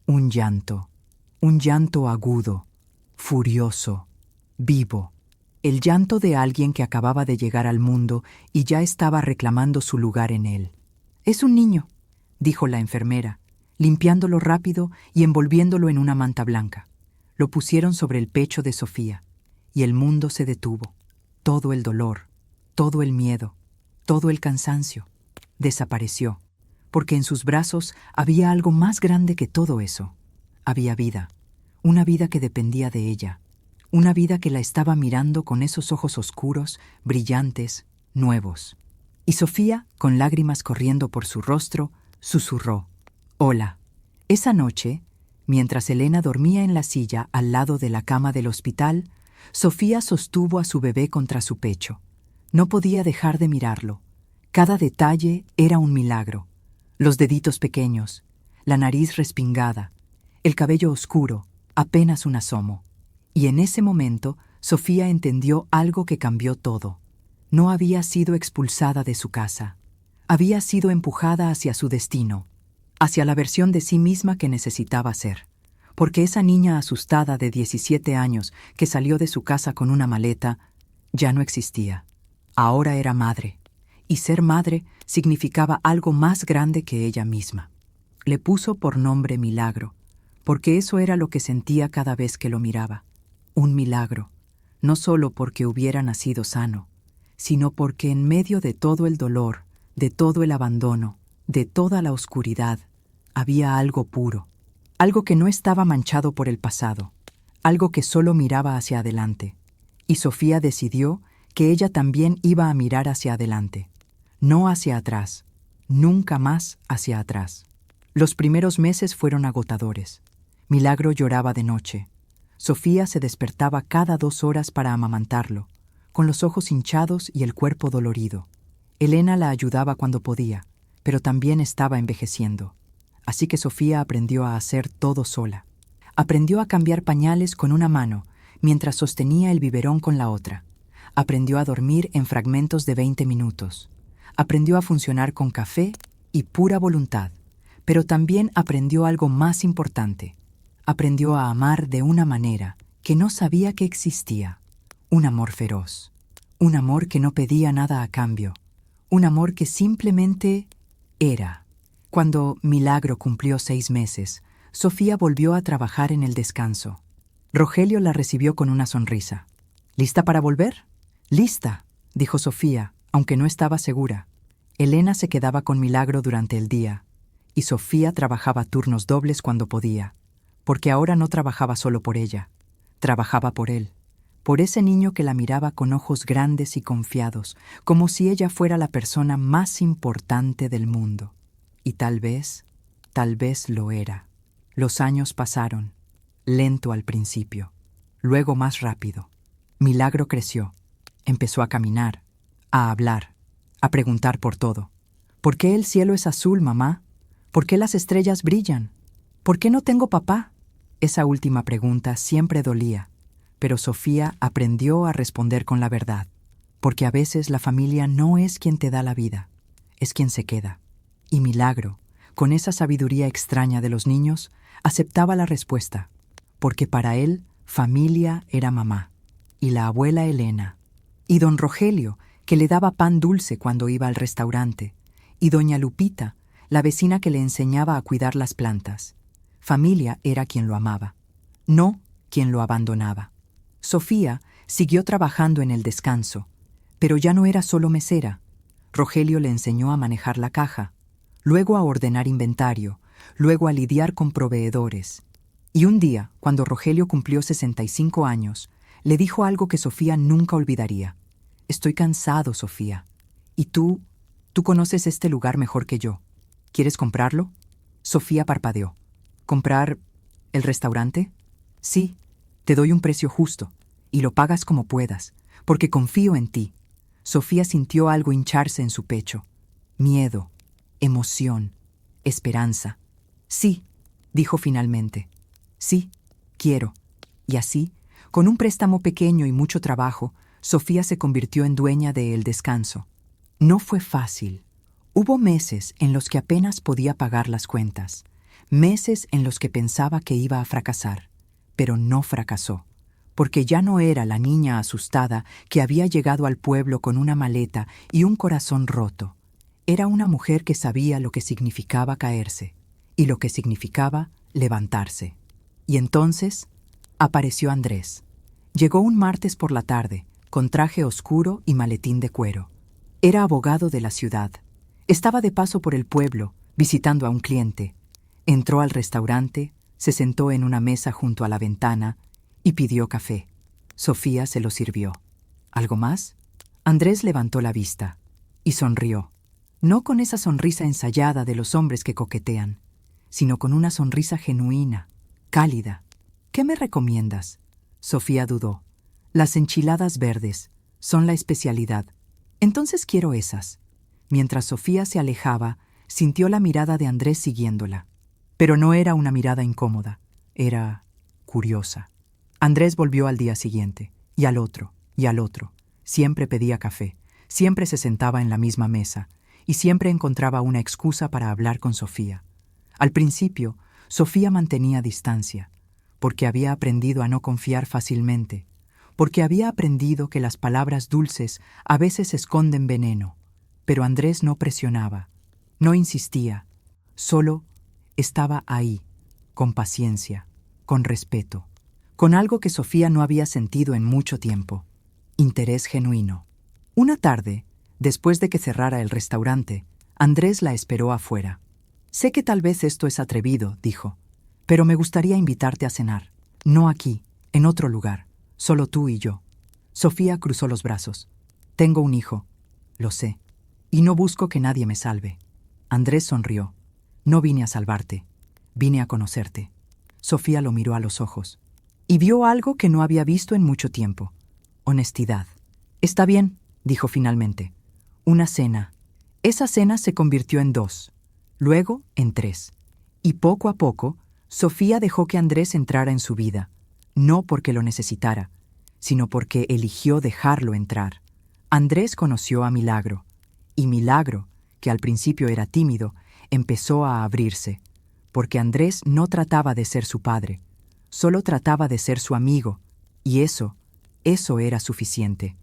un llanto agudo, furioso, vivo. El llanto de alguien que acababa de llegar al mundo y ya estaba reclamando su lugar en él. «Es un niño», dijo la enfermera, limpiándolo rápido y envolviéndolo en una manta blanca. Lo pusieron sobre el pecho de Sofía, y el mundo se detuvo. todo el dolor, todo el miedo, todo el cansancio. Desapareció, porque en sus brazos había algo más grande que todo eso. Había vida, una vida que dependía de ella, una vida que la estaba mirando con esos ojos oscuros, brillantes, nuevos. Y Sofía, con lágrimas corriendo por su rostro, susurró: «Hola». Esa noche, mientras Elena dormía en la silla al lado de la cama del hospital, Sofía sostuvo a su bebé contra su pecho. No podía dejar de mirarlo. Cada detalle era un milagro. Los deditos pequeños, la nariz respingada, el cabello oscuro, apenas un asomo. Y en ese momento, Sofía entendió algo que cambió todo. No había sido expulsada de su casa. Había sido empujada hacia su destino, hacia la versión de sí misma que necesitaba ser. Porque esa niña asustada de 17 años que salió de su casa con una maleta ya no existía. Ahora era madre, y ser madre significaba algo más grande que ella misma. Le puso por nombre Milagro, porque eso era lo que sentía cada vez que lo miraba. Un milagro, no solo porque hubiera nacido sano, sino porque en medio de todo el dolor, de todo el abandono, de toda la oscuridad, había algo puro, algo que no estaba manchado por el pasado, algo que solo miraba hacia adelante. Y Sofía decidió que ella también iba a mirar hacia adelante, no hacia atrás, nunca más hacia atrás. Los primeros meses fueron agotadores. Milagro lloraba de noche. Sofía se despertaba cada 2 horas para amamantarlo, con los ojos hinchados y el cuerpo dolorido. Elena la ayudaba cuando podía, pero también estaba envejeciendo. Así que Sofía aprendió a hacer todo sola. Aprendió a cambiar pañales con una mano, mientras sostenía el biberón con la otra. Aprendió a dormir en fragmentos de 20 minutos. Aprendió a funcionar con café y pura voluntad. Pero también aprendió algo más importante. Aprendió a amar de una manera que no sabía que existía. Un amor feroz. Un amor que no pedía nada a cambio. Un amor que simplemente era. Cuando Milagro cumplió 6 meses, Sofía volvió a trabajar en el descanso. Rogelio la recibió con una sonrisa. ¿Lista para volver? «Lista», dijo Sofía, aunque no estaba segura. Elena se quedaba con Milagro durante el día, y Sofía trabajaba turnos dobles cuando podía, porque ahora no trabajaba solo por ella, trabajaba por él, por ese niño que la miraba con ojos grandes y confiados, como si ella fuera la persona más importante del mundo. Y tal vez lo era. Los años pasaron, lento al principio, luego más rápido. Milagro creció. Empezó a caminar, a hablar, a preguntar por todo. ¿Por qué el cielo es azul, mamá? ¿Por qué las estrellas brillan? ¿Por qué no tengo papá? Esa última pregunta siempre dolía, pero Sofía aprendió a responder con la verdad, porque a veces la familia no es quien te da la vida, es quien se queda. Y Milagro, con esa sabiduría extraña de los niños, aceptaba la respuesta, porque para él familia era mamá, y la abuela Elena, y don Rogelio, que le daba pan dulce cuando iba al restaurante, y doña Lupita, la vecina que le enseñaba a cuidar las plantas. Familia era quien lo amaba, no quien lo abandonaba. Sofía siguió trabajando en el descanso, pero ya no era solo mesera. Rogelio le enseñó a manejar la caja, luego a ordenar inventario, luego a lidiar con proveedores. Y un día, cuando Rogelio cumplió 65 años, le dijo algo que Sofía nunca olvidaría. «Estoy cansado, Sofía. Y tú conoces este lugar mejor que yo. ¿Quieres comprarlo?» Sofía parpadeó. «¿Comprar el restaurante?» «Sí, te doy un precio justo, y lo pagas como puedas, porque confío en ti». Sofía sintió algo hincharse en su pecho. Miedo, emoción, esperanza. «Sí», dijo finalmente. «Sí, quiero». Y así, con un préstamo pequeño y mucho trabajo, Sofía se convirtió en dueña de El Descanso. No fue fácil. Hubo meses en los que apenas podía pagar las cuentas, meses en los que pensaba que iba a fracasar, pero no fracasó, porque ya no era la niña asustada que había llegado al pueblo con una maleta y un corazón roto. Era una mujer que sabía lo que significaba caerse y lo que significaba levantarse. Y entonces apareció Andrés. Llegó un martes por la tarde, con traje oscuro y maletín de cuero. Era abogado de la ciudad. Estaba de paso por el pueblo, visitando a un cliente. Entró al restaurante, se sentó en una mesa junto a la ventana y pidió café. Sofía se lo sirvió. ¿Algo más? Andrés levantó la vista y sonrió. No con esa sonrisa ensayada de los hombres que coquetean, sino con una sonrisa genuina, cálida. ¿Qué me recomiendas? Sofía dudó. Las enchiladas verdes son la especialidad. Entonces quiero esas. Mientras Sofía se alejaba, sintió la mirada de Andrés siguiéndola. Pero no era una mirada incómoda, era curiosa. Andrés volvió al día siguiente, y al otro, y al otro. Siempre pedía café, siempre se sentaba en la misma mesa, y siempre encontraba una excusa para hablar con Sofía. Al principio, Sofía mantenía distancia, porque había aprendido a no confiar fácilmente, porque había aprendido que las palabras dulces a veces esconden veneno. Pero Andrés no presionaba, no insistía, solo estaba ahí, con paciencia, con respeto, con algo que Sofía no había sentido en mucho tiempo: interés genuino. Una tarde, después de que cerrara el restaurante, Andrés la esperó afuera. «Sé que tal vez esto es atrevido», dijo, «pero me gustaría invitarte a cenar. No aquí, en otro lugar, solo tú y yo». Sofía cruzó los brazos. «Tengo un hijo, lo sé, y no busco que nadie me salve». Andrés sonrió. «No vine a salvarte, vine a conocerte». Sofía lo miró a los ojos y vio algo que no había visto en mucho tiempo: honestidad. «Está bien», dijo finalmente. «Una cena». Esa cena se convirtió en 2, luego en 3. Y poco a poco, Sofía dejó que Andrés entrara en su vida, no porque lo necesitara, sino porque eligió dejarlo entrar. Andrés conoció a Milagro, y Milagro, que al principio era tímido, empezó a abrirse, porque Andrés no trataba de ser su padre, solo trataba de ser su amigo, y eso era suficiente.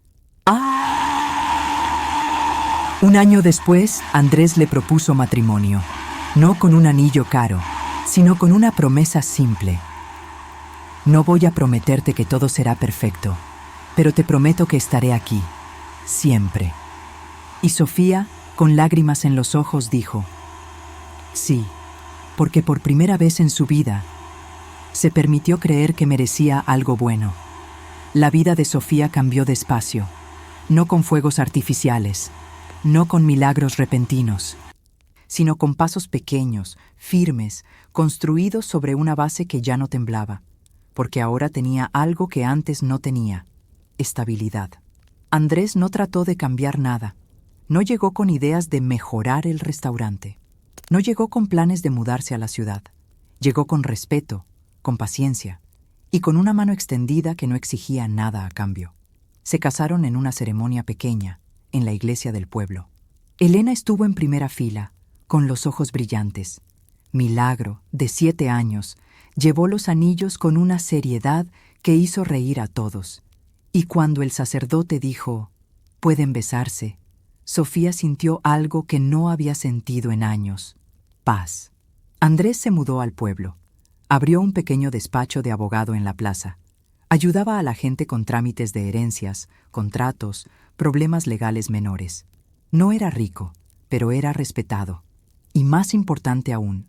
Un año después, Andrés le propuso matrimonio, no con un anillo caro, sino con una promesa simple. «No voy a prometerte que todo será perfecto, pero te prometo que estaré aquí, siempre». Y Sofía, con lágrimas en los ojos, dijo: «Sí», porque por primera vez en su vida se permitió creer que merecía algo bueno. La vida de Sofía cambió despacio, no con fuegos artificiales, no con milagros repentinos, sino con pasos pequeños, firmes, construidos sobre una base que ya no temblaba, porque ahora tenía algo que antes no tenía: estabilidad. Andrés no trató de cambiar nada, no llegó con ideas de mejorar el restaurante, no llegó con planes de mudarse a la ciudad, llegó con respeto, con paciencia y con una mano extendida que no exigía nada a cambio. Se casaron en una ceremonia pequeña, en la iglesia del pueblo. Elena estuvo en primera fila, con los ojos brillantes. Milagro, de 7 años, llevó los anillos con una seriedad que hizo reír a todos. Y cuando el sacerdote dijo: «Pueden besarse», Sofía sintió algo que no había sentido en años: paz. Andrés se mudó al pueblo. Abrió un pequeño despacho de abogado en la plaza. Ayudaba a la gente con trámites de herencias, contratos, problemas legales menores. No era rico, pero era respetado. Y más importante aún,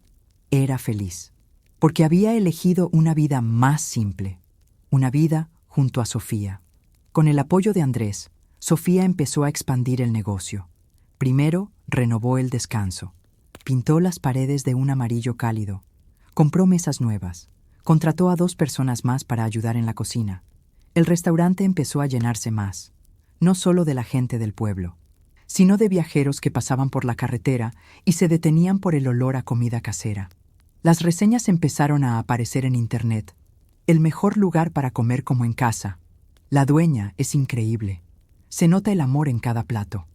era feliz. Porque había elegido una vida más simple. Una vida junto a Sofía. Con el apoyo de Andrés, Sofía empezó a expandir el negocio. Primero, renovó el descanso. Pintó las paredes de un amarillo cálido. Compró mesas nuevas. Contrató a 2 personas más para ayudar en la cocina. El restaurante empezó a llenarse más, no solo de la gente del pueblo, sino de viajeros que pasaban por la carretera y se detenían por el olor a comida casera. Las reseñas empezaron a aparecer en internet. El mejor lugar para comer como en casa. La dueña es increíble. Se nota el amor en cada plato.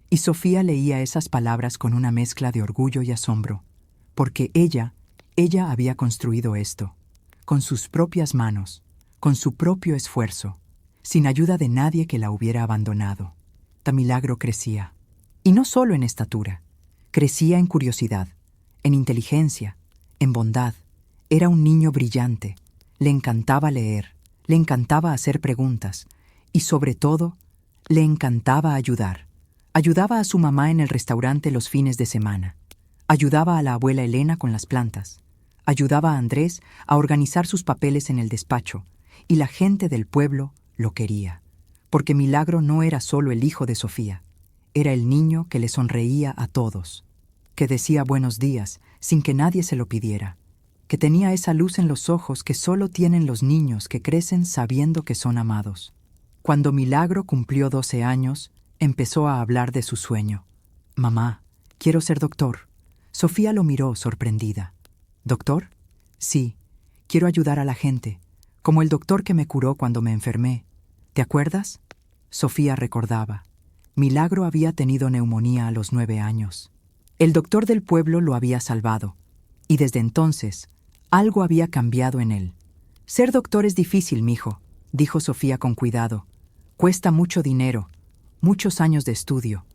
Y Sofía leía esas palabras con una mezcla de orgullo y asombro, porque ella había construido esto, con sus propias manos, con su propio esfuerzo, sin ayuda de nadie que la hubiera abandonado. Milagro crecía. Y no solo en estatura. Crecía en curiosidad, en inteligencia, en bondad. Era un niño brillante. Le encantaba leer, le encantaba hacer preguntas, Y sobre todo, le encantaba ayudar. Ayudaba a su mamá en el restaurante los fines de semana. Ayudaba a la abuela Elena con las plantas. Ayudaba a Andrés a organizar sus papeles en el despacho. Y la gente del pueblo lo quería. Porque Milagro no era solo el hijo de Sofía. Era el niño que le sonreía a todos. Que decía buenos días sin que nadie se lo pidiera. Que tenía esa luz en los ojos que solo tienen los niños que crecen sabiendo que son amados. Cuando Milagro cumplió 12 años, empezó a hablar de su sueño. «Mamá, quiero ser doctor». Sofía lo miró sorprendida. «¿Doctor?» «Sí, quiero ayudar a la gente, como el doctor que me curó cuando me enfermé. ¿Te acuerdas?» Sofía recordaba. Milagro había tenido neumonía a los 9 años. El doctor del pueblo lo había salvado, y desde entonces algo había cambiado en él. «Ser doctor es difícil, mijo», dijo Sofía con cuidado. «Cuesta mucho dinero, muchos años de estudio».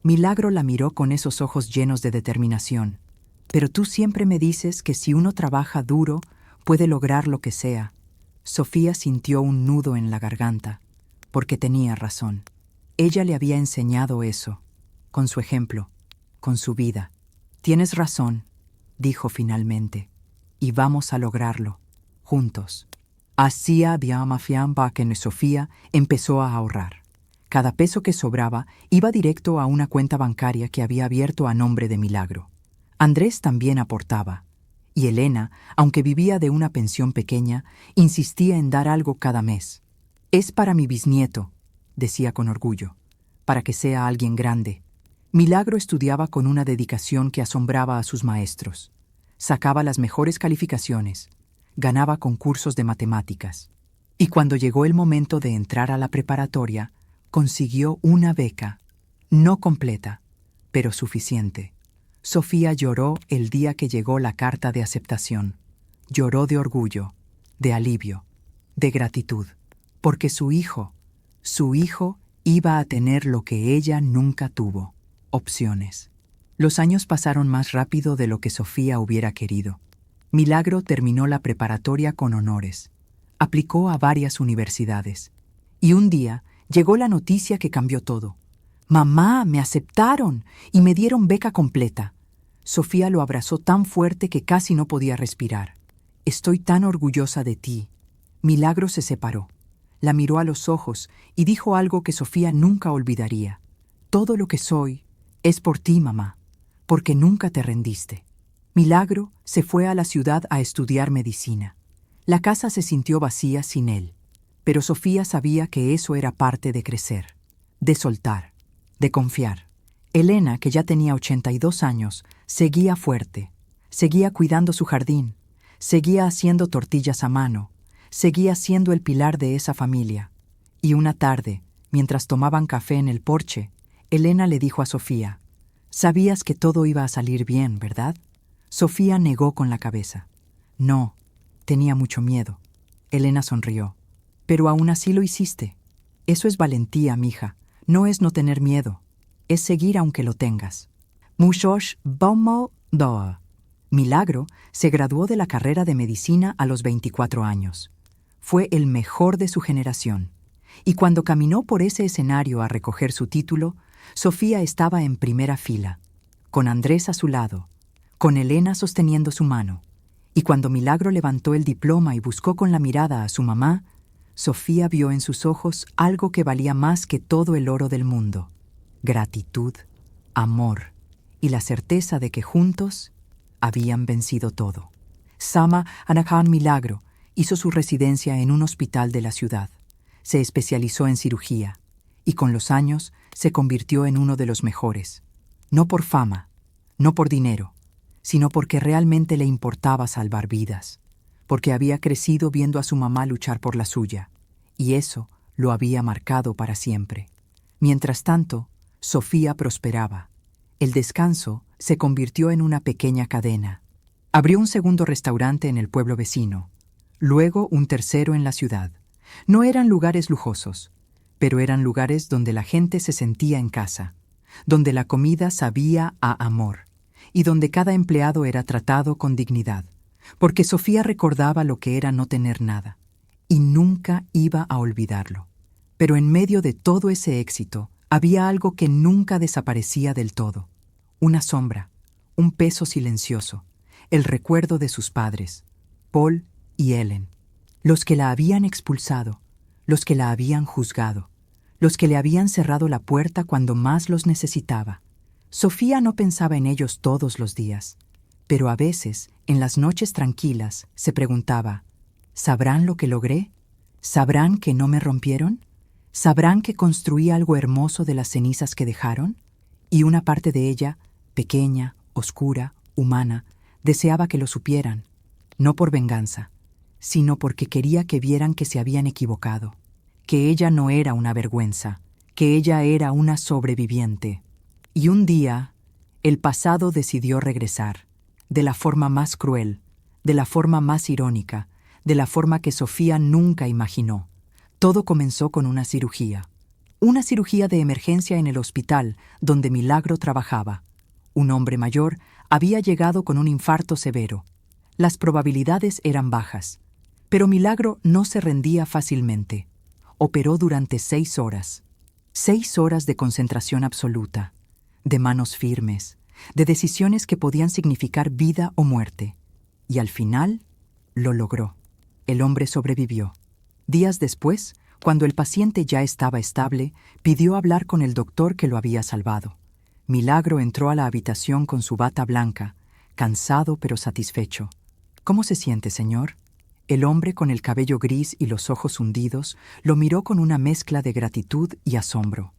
Milagro la miró con esos ojos llenos de determinación. «Pero tú siempre me dices que si uno trabaja duro, puede lograr lo que sea». Sofía sintió un nudo en la garganta, porque tenía razón. Ella le había enseñado eso, con su ejemplo, con su vida. «Tienes razón», dijo finalmente, «y vamos a lograrlo, juntos». Hacía tiempo que Sofía empezó a ahorrar. Cada peso que sobraba iba directo a una cuenta bancaria que había abierto a nombre de Milagro. Andrés también aportaba, y Elena, aunque vivía de una pensión pequeña, insistía en dar algo cada mes. «Es para mi bisnieto», decía con orgullo, «para que sea alguien grande». Milagro estudiaba con una dedicación que asombraba a sus maestros. Sacaba las mejores calificaciones, ganaba concursos de matemáticas. Y cuando llegó el momento de entrar a la preparatoria, consiguió una beca, no completa, pero suficiente. Sofía lloró el día que llegó la carta de aceptación. Lloró de orgullo, de alivio, de gratitud, porque su hijo iba a tener lo que ella nunca tuvo: opciones. Los años pasaron más rápido de lo que Sofía hubiera querido. Milagro terminó la preparatoria con honores. Aplicó a varias universidades. Y un día llegó la noticia que cambió todo. «Mamá, me aceptaron y me dieron beca completa». Sofía lo abrazó tan fuerte que casi no podía respirar. «Estoy tan orgullosa de ti». Milagro se separó. La miró a los ojos y dijo algo que Sofía nunca olvidaría. «Todo lo que soy es por ti, mamá, porque nunca te rendiste». Milagro se fue a la ciudad a estudiar medicina. La casa se sintió vacía sin él, pero Sofía sabía que eso era parte de crecer, de soltar, de confiar. Elena, que ya tenía 82 años, seguía fuerte, seguía cuidando su jardín, seguía haciendo tortillas a mano, seguía siendo el pilar de esa familia. Y una tarde, mientras tomaban café en el porche, Elena le dijo a Sofía: «Sabías que todo iba a salir bien, ¿verdad?» Sofía negó con la cabeza. «No, tenía mucho miedo». Elena sonrió. «Pero aún así lo hiciste. Eso es valentía, mija. No es no tener miedo. Es seguir aunque lo tengas». Muchos vamos do. Milagro se graduó de la carrera de medicina a los 24 años. Fue el mejor de su generación. Y cuando caminó por ese escenario a recoger su título, Sofía estaba en primera fila, con Andrés a su lado, con Elena sosteniendo su mano. Y cuando Milagro levantó el diploma y buscó con la mirada a su mamá, Sofía vio en sus ojos algo que valía más que todo el oro del mundo: gratitud, amor y la certeza de que juntos habían vencido todo. Sama Anakan Milagro hizo su residencia en un hospital de la ciudad. Se especializó en cirugía y con los años se convirtió en uno de los mejores. No por fama, no por dinero, sino porque realmente le importaba salvar vidas, porque había crecido viendo a su mamá luchar por la suya, y eso lo había marcado para siempre. Mientras tanto, Sofía prosperaba. El descanso se convirtió en una pequeña cadena. Abrió un segundo restaurante en el pueblo vecino, luego un tercero en la ciudad. No eran lugares lujosos, pero eran lugares donde la gente se sentía en casa, donde la comida sabía a amor y donde cada empleado era tratado con dignidad, porque Sofía recordaba lo que era no tener nada y nunca iba a olvidarlo. Pero en medio de todo ese éxito, había algo que nunca desaparecía del todo. Una sombra, un peso silencioso, el recuerdo de sus padres, Paul y Ellen, los que la habían expulsado, los que la habían juzgado, los que le habían cerrado la puerta cuando más los necesitaba. Sofía no pensaba en ellos todos los días, pero a veces, en las noches tranquilas, se preguntaba, ¿sabrán lo que logré? ¿Sabrán que no me rompieron? ¿Sabrán que construí algo hermoso de las cenizas que dejaron? Y una parte de ella, pequeña, oscura, humana, deseaba que lo supieran, no por venganza, sino porque quería que vieran que se habían equivocado, que ella no era una vergüenza, que ella era una sobreviviente. Y un día, el pasado decidió regresar, de la forma más cruel, de la forma más irónica, de la forma que Sofía nunca imaginó. Todo comenzó con una cirugía de emergencia en el hospital donde Milagro trabajaba. Un hombre mayor había llegado con un infarto severo. Las probabilidades eran bajas, pero Milagro no se rendía fácilmente. Operó durante 6 horas. 6 horas de concentración absoluta, de manos firmes, de decisiones que podían significar vida o muerte. Y al final, lo logró. El hombre sobrevivió. Días después, cuando el paciente ya estaba estable, pidió hablar con el doctor que lo había salvado. Milagro entró a la habitación con su bata blanca, cansado pero satisfecho. ¿Cómo se siente, señor? El hombre con el cabello gris y los ojos hundidos lo miró con una mezcla de gratitud y asombro.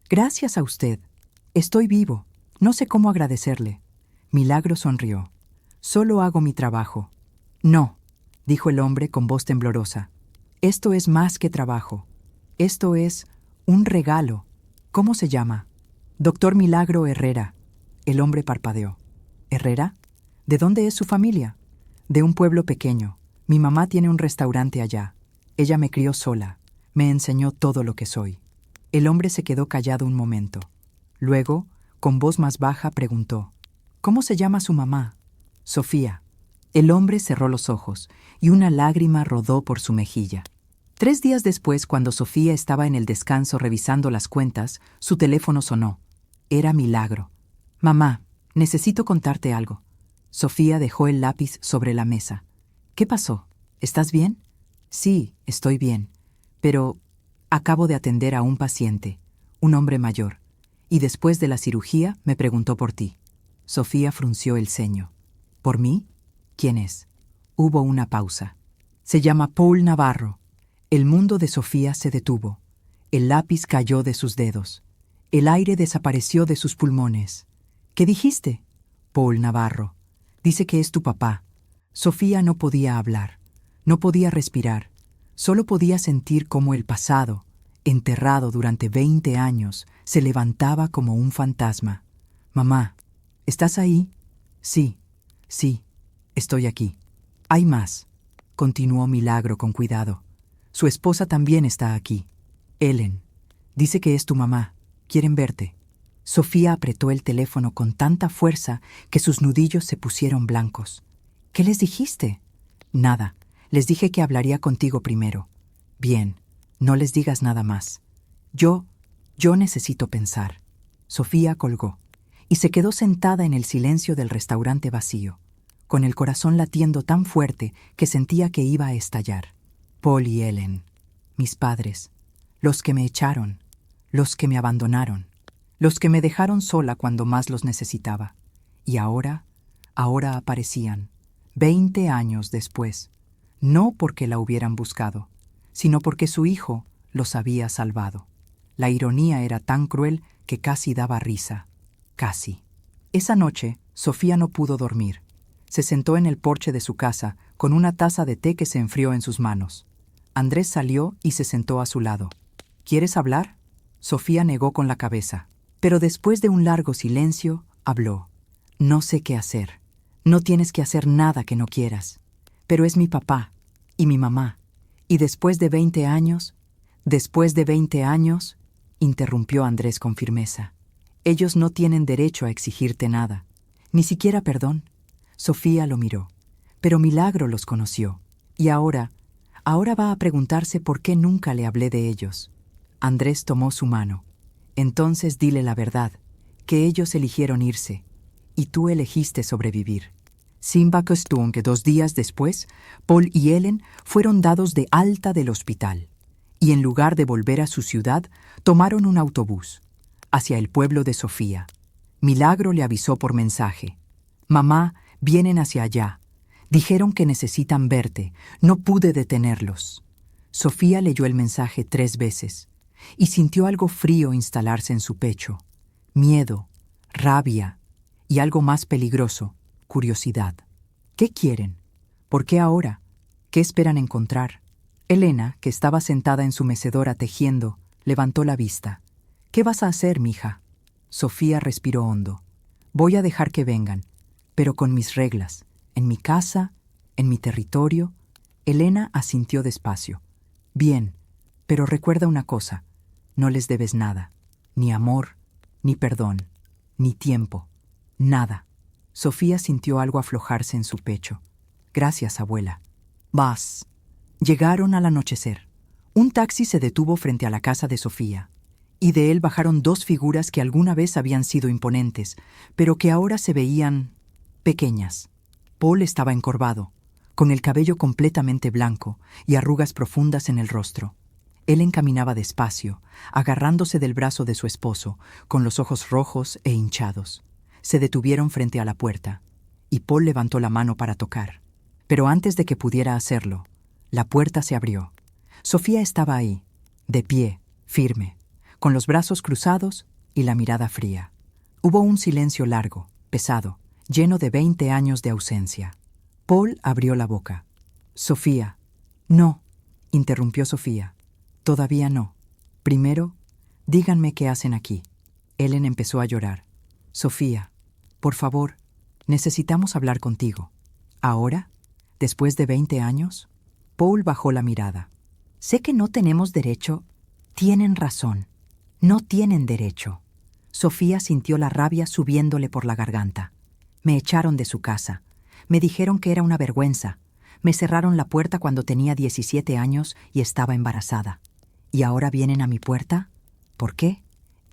Gracias a usted. Estoy vivo. No sé cómo agradecerle. Milagro sonrió. Solo hago mi trabajo. No, dijo el hombre con voz temblorosa. Esto es más que trabajo. Esto es un regalo. ¿Cómo se llama? Doctor Milagro Herrera. El hombre parpadeó. ¿Herrera? ¿De dónde es su familia? De un pueblo pequeño. Mi mamá tiene un restaurante allá. Ella me crió sola. Me enseñó todo lo que soy. El hombre se quedó callado un momento. Luego, con voz más baja, preguntó, ¿cómo se llama su mamá? Sofía. El hombre cerró los ojos y una lágrima rodó por su mejilla. 3 días después, cuando Sofía estaba en el descanso revisando las cuentas, su teléfono sonó. Era Milagro. Mamá, necesito contarte algo. Sofía dejó el lápiz sobre la mesa. ¿Qué pasó? ¿Estás bien? Sí, estoy bien. Pero acabo de atender a un paciente, un hombre mayor, y después de la cirugía me preguntó por ti. Sofía frunció el ceño. ¿Por mí? ¿Quién es? Hubo una pausa. Se llama Paul Navarro. El mundo de Sofía se detuvo. El lápiz cayó de sus dedos. El aire desapareció de sus pulmones. ¿Qué dijiste? Paul Navarro. Dice que es tu papá. Sofía no podía hablar. No podía respirar. Solo podía sentir cómo el pasado, enterrado durante 20 años, se levantaba como un fantasma. Mamá, ¿estás ahí? Sí, estoy aquí. Hay más, continuó Milagro con cuidado. Su esposa también está aquí. Ellen. Dice que es tu mamá. Quieren verte. Sofía apretó el teléfono con tanta fuerza que sus nudillos se pusieron blancos. ¿Qué les dijiste? Nada. Les dije que hablaría contigo primero. Bien, no les digas nada más. Yo necesito pensar. Sofía colgó y se quedó sentada en el silencio del restaurante vacío, con el corazón latiendo tan fuerte que sentía que iba a estallar. Paul y Ellen, mis padres, los que me echaron, los que me abandonaron, los que me dejaron sola cuando más los necesitaba. Y ahora aparecían, 20 años después, no porque la hubieran buscado, sino porque su hijo los había salvado. La ironía era tan cruel que casi daba risa. Casi. Esa noche, Sofía no pudo dormir. Se sentó en el porche de su casa con una taza de té que se enfrió en sus manos. Andrés salió y se sentó a su lado. ¿Quieres hablar? Sofía negó con la cabeza. Pero después de un largo silencio, habló. No sé qué hacer. No tienes que hacer nada que no quieras. Pero es mi papá y mi mamá. Y después de 20 años, interrumpió Andrés con firmeza. Ellos no tienen derecho a exigirte nada, ni siquiera perdón. Sofía lo miró. Pero Milagro los conoció. Y ahora va a preguntarse por qué nunca le hablé de ellos. Andrés tomó su mano. Entonces dile la verdad, que ellos eligieron irse, y tú elegiste sobrevivir. Simba contó que 2 días después, Paul y Ellen fueron dados de alta del hospital, y en lugar de volver a su ciudad, tomaron un autobús hacia el pueblo de Sofía. Milagro le avisó por mensaje: «Mamá, vienen hacia allá. Dijeron que necesitan verte. No pude detenerlos». Sofía leyó el mensaje 3 veces y sintió algo frío instalarse en su pecho. Miedo, rabia y algo más peligroso, curiosidad. ¿Qué quieren? ¿Por qué ahora? ¿Qué esperan encontrar? Elena, que estaba sentada en su mecedora tejiendo, levantó la vista. «¿Qué vas a hacer, mija?» Sofía respiró hondo. «Voy a dejar que vengan, pero con mis reglas, en mi casa, en mi territorio». Elena asintió despacio. «Bien, pero recuerda una cosa, no les debes nada, ni amor, ni perdón, ni tiempo, nada». Sofía sintió algo aflojarse en su pecho. «Gracias, abuela». «Vas». Llegaron al anochecer. Un taxi se detuvo frente a la casa de Sofía, y de él bajaron 2 figuras que alguna vez habían sido imponentes, pero que ahora se veían pequeñas. Paul estaba encorvado, con el cabello completamente blanco y arrugas profundas en el rostro. Él caminaba despacio, agarrándose del brazo de su esposo, con los ojos rojos e hinchados. Se detuvieron frente a la puerta, y Paul levantó la mano para tocar. Pero antes de que pudiera hacerlo, la puerta se abrió. Sofía estaba ahí, de pie, firme, con los brazos cruzados y la mirada fría. Hubo un silencio largo, pesado, lleno de 20 años de ausencia. Paul abrió la boca. «Sofía». «No», interrumpió Sofía. «Todavía no. Primero, díganme qué hacen aquí». Ellen empezó a llorar. «Sofía, por favor, necesitamos hablar contigo». «¿Ahora? ¿Después de 20 años?» Paul bajó la mirada. «Sé que no tenemos derecho». «Tienen razón. No tienen derecho». Sofía sintió la rabia subiéndole por la garganta. «Me echaron de su casa. Me dijeron que era una vergüenza. Me cerraron la puerta cuando tenía 17 años y estaba embarazada. ¿Y ahora vienen a mi puerta? ¿Por qué?»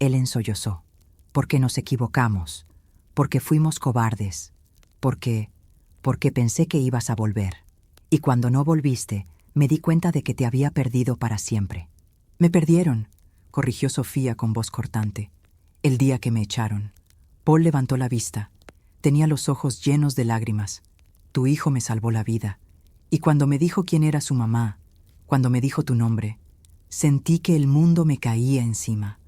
Ellen sollozó. «Porque nos equivocamos. Porque fuimos cobardes. Porque pensé que ibas a volver. Y cuando no volviste, me di cuenta de que te había perdido para siempre». «Me perdieron», corrigió Sofía con voz cortante. «El día que me echaron». Paul levantó la vista. Tenía los ojos llenos de lágrimas. «Tu hijo me salvó la vida. Y cuando me dijo quién era su mamá, cuando me dijo tu nombre, sentí que el mundo me caía encima,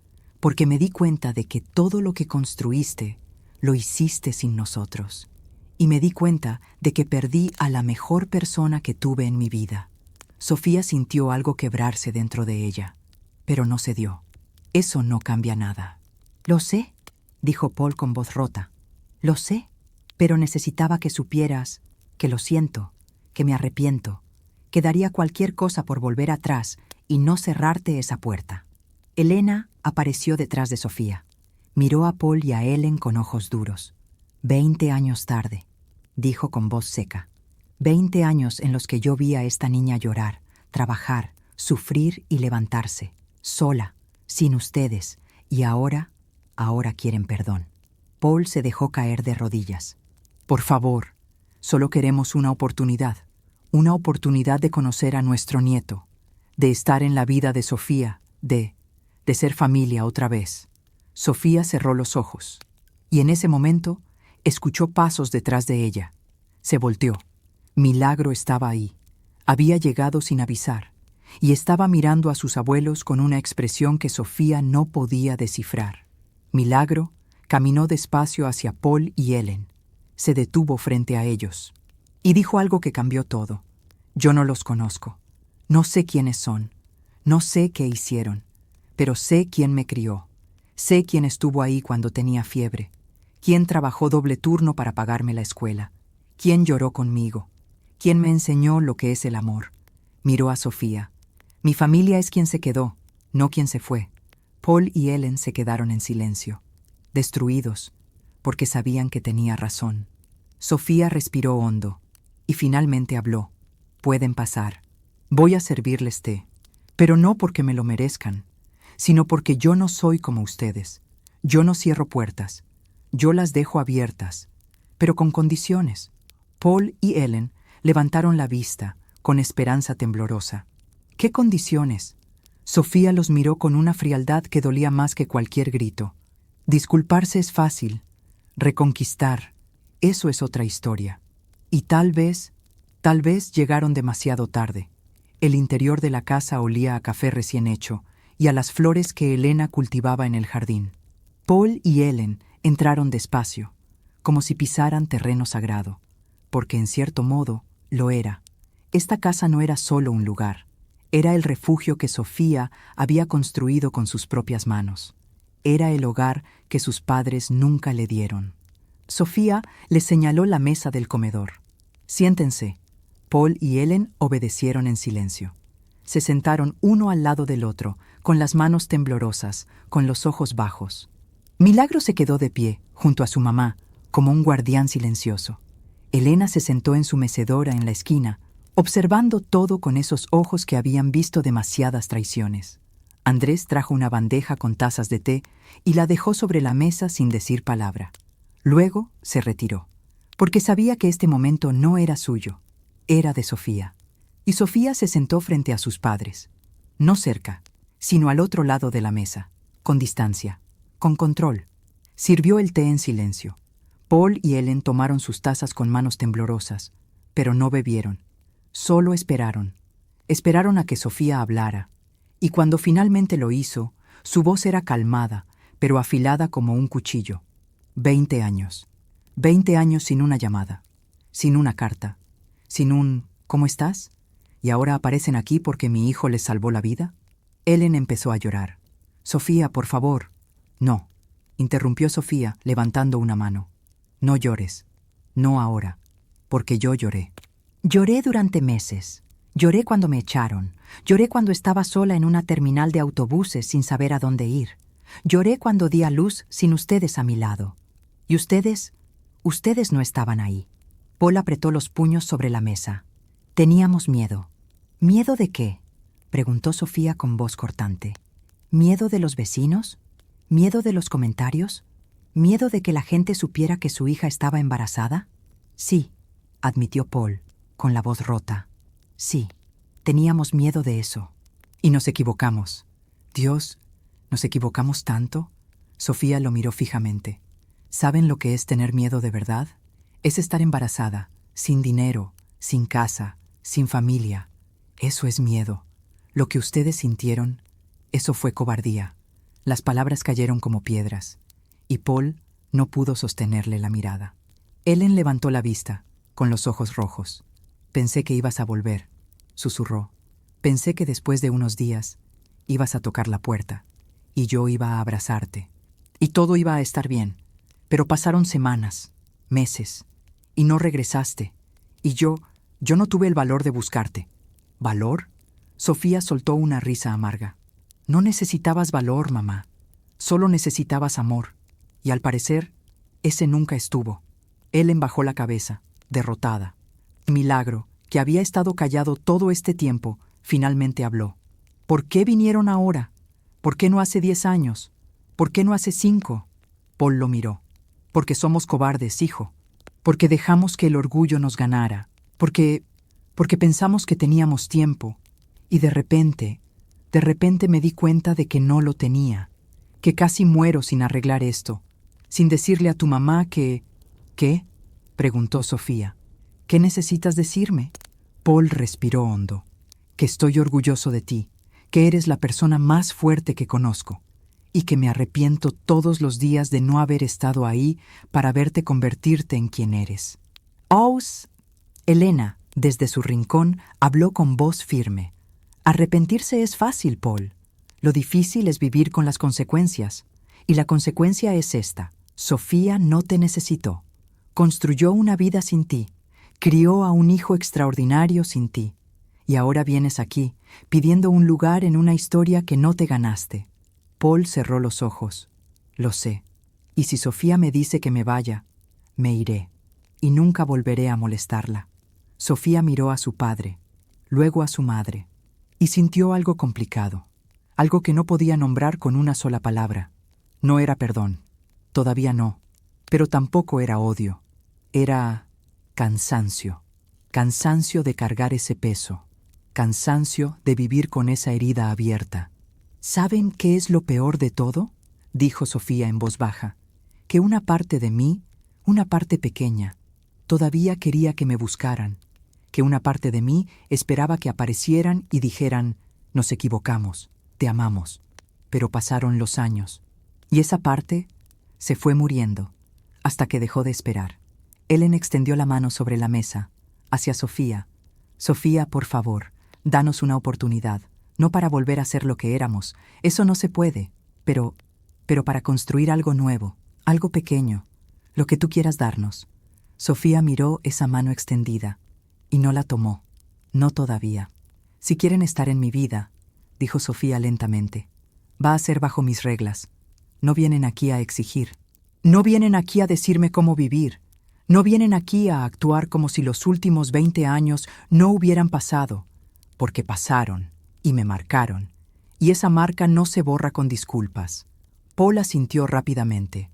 porque me di cuenta de que todo lo que construiste lo hiciste sin nosotros. Y me di cuenta de que perdí a la mejor persona que tuve en mi vida». Sofía sintió algo quebrarse dentro de ella, pero no cedió. «Eso no cambia nada». «Lo sé», dijo Paul con voz rota. «Lo sé, pero necesitaba que supieras que lo siento, que me arrepiento, que daría cualquier cosa por volver atrás y no cerrarte esa puerta». Elena apareció detrás de Sofía. Miró a Paul y a Ellen con ojos duros. 20 años tarde, dijo con voz seca. 20 años en los que yo vi a esta niña llorar, trabajar, sufrir y levantarse, sola, sin ustedes, y ahora quieren perdón». Paul se dejó caer de rodillas. «Por favor, solo queremos una oportunidad de conocer a nuestro nieto, de estar en la vida de Sofía, de ser familia otra vez». Sofía cerró los ojos, y en ese momento escuchó pasos detrás de ella. Se volteó. Milagro estaba ahí. Había llegado sin avisar, y estaba mirando a sus abuelos con una expresión que Sofía no podía descifrar. Milagro caminó despacio hacia Paul y Ellen. Se detuvo frente a ellos y dijo algo que cambió todo. «Yo no los conozco. No sé quiénes son. No sé qué hicieron. Pero sé quién me crió. Sé quién estuvo ahí cuando tenía fiebre. Quién trabajó doble turno para pagarme la escuela. Quién lloró conmigo. Quién me enseñó lo que es el amor». Miró a Sofía. «Mi familia es quien se quedó, no quien se fue». Paul y Ellen se quedaron en silencio, destruidos, porque sabían que tenía razón. Sofía respiró hondo y finalmente habló. «Pueden pasar. Voy a servirles té, pero no porque me lo merezcan, sino porque yo no soy como ustedes. Yo no cierro puertas. Yo las dejo abiertas, pero con condiciones. Paul y Ellen levantaron la vista, con esperanza temblorosa. ¿Qué condiciones? Sofía los miró con una frialdad que dolía más que cualquier grito. Disculparse es fácil. Reconquistar, eso es otra historia. Y tal vez llegaron demasiado tarde. El interior de la casa olía a café recién hecho y a las flores que Elena cultivaba en el jardín. Paul y Ellen entraron despacio, como si pisaran terreno sagrado, porque en cierto modo lo era. Esta casa no era solo un lugar, era el refugio que Sofía había construido con sus propias manos. Era el hogar que sus padres nunca le dieron. Sofía les señaló la mesa del comedor. «Siéntense». Paul y Ellen obedecieron en silencio. Se sentaron uno al lado del otro, con las manos temblorosas, con los ojos bajos. Milagro se quedó de pie, junto a su mamá, como un guardián silencioso. Elena se sentó en su mecedora en la esquina, observando todo con esos ojos que habían visto demasiadas traiciones. Andrés trajo una bandeja con tazas de té y la dejó sobre la mesa sin decir palabra. Luego se retiró, porque sabía que este momento no era suyo, era de Sofía. Y Sofía se sentó frente a sus padres, no cerca, sino al otro lado de la mesa, con distancia, con control. Sirvió el té en silencio. Paul y Ellen tomaron sus tazas con manos temblorosas, pero no bebieron. Solo esperaron. Esperaron a que Sofía hablara. Y cuando finalmente lo hizo, su voz era calmada, pero afilada como un cuchillo. 20 años. 20 años sin una llamada, sin una carta, sin un «¿Cómo estás?». ¿Y ahora aparecen aquí porque mi hijo les salvó la vida? Ellen empezó a llorar. «Sofía, por favor». «No», interrumpió Sofía, levantando una mano. «No llores. No ahora, porque yo lloré». «Lloré durante meses. Lloré cuando me echaron. Lloré cuando estaba sola en una terminal de autobuses sin saber a dónde ir. Lloré cuando di a luz sin ustedes a mi lado. Y ustedes no estaban ahí». Paul apretó los puños sobre la mesa. «Teníamos miedo». «¿Miedo de qué?», preguntó Sofía con voz cortante. «¿Miedo de los vecinos? ¿Miedo de los comentarios? ¿Miedo de que la gente supiera que su hija estaba embarazada?». «Sí», admitió Paul, con la voz rota. «Sí, teníamos miedo de eso. Y nos equivocamos». «Dios, ¿nos equivocamos tanto?». Sofía lo miró fijamente. «¿Saben lo que es tener miedo de verdad? Es estar embarazada, sin dinero, sin casa, sin familia. Eso es miedo. Lo que ustedes sintieron, eso fue cobardía». Las palabras cayeron como piedras, y Paul no pudo sostenerle la mirada. Ellen levantó la vista, con los ojos rojos. «Pensé que ibas a volver», susurró. «Pensé que después de unos días ibas a tocar la puerta, y yo iba a abrazarte, y todo iba a estar bien. Pero pasaron semanas, meses, y no regresaste, y yo no tuve el valor de buscarte». «¿Valor?». Sofía soltó una risa amarga. «No necesitabas valor, mamá. Solo necesitabas amor. Y al parecer, ese nunca estuvo». Ellen bajó la cabeza, derrotada. Milagro, que había estado callado todo este tiempo, finalmente habló. «¿Por qué vinieron ahora? ¿Por qué no hace 10 años? ¿Por qué no hace 5? Paul lo miró. «Porque somos cobardes, hijo. Porque dejamos que el orgullo nos ganara. Porque pensamos que teníamos tiempo. Y de repente me di cuenta de que no lo tenía. Que casi muero sin arreglar esto. Sin decirle a tu mamá que...». «¿Qué?», preguntó Sofía. «¿Qué necesitas decirme?». Paul respiró hondo. «Que estoy orgulloso de ti, que eres la persona más fuerte que conozco, y que me arrepiento todos los días de no haber estado ahí para verte convertirte en quien eres». Elena, desde su rincón, habló con voz firme. «Arrepentirse es fácil, Paul. Lo difícil es vivir con las consecuencias. Y la consecuencia es esta. Sofía no te necesitó. Construyó una vida sin ti. Crió a un hijo extraordinario sin ti. Y ahora vienes aquí, pidiendo un lugar en una historia que no te ganaste». Paul cerró los ojos. «Lo sé. Y si Sofía me dice que me vaya, me iré. Y nunca volveré a molestarla». Sofía miró a su padre, luego a su madre, y sintió algo complicado. algo que no podía nombrar con una sola palabra. No era perdón, todavía no, pero tampoco era odio. Era cansancio. Cansancio de cargar ese peso. Cansancio de vivir con esa herida abierta. ¿Saben qué es lo peor de todo?, dijo Sofía en voz baja. Que una parte de mí, una parte pequeña, todavía quería que me buscaran. Que una parte de mí esperaba que aparecieran y dijeran: nos equivocamos, te amamos. Pero pasaron los años, y esa parte se fue muriendo, hasta que dejó de esperar. Ellen extendió la mano sobre la mesa, hacia Sofía. Sofía, por favor, danos una oportunidad, no para volver a ser lo que éramos, eso no se puede, pero para construir algo nuevo, algo pequeño, lo que tú quieras darnos. Sofía miró esa mano extendida, y no la tomó, no todavía. Si quieren estar en mi vida, dijo Sofía lentamente, va a ser bajo mis reglas. No vienen aquí a exigir. No vienen aquí a decirme cómo vivir. No vienen aquí a actuar como si los últimos 20 años no hubieran pasado, porque pasaron y me marcaron, y esa marca no se borra con disculpas. Paul asintió rápidamente.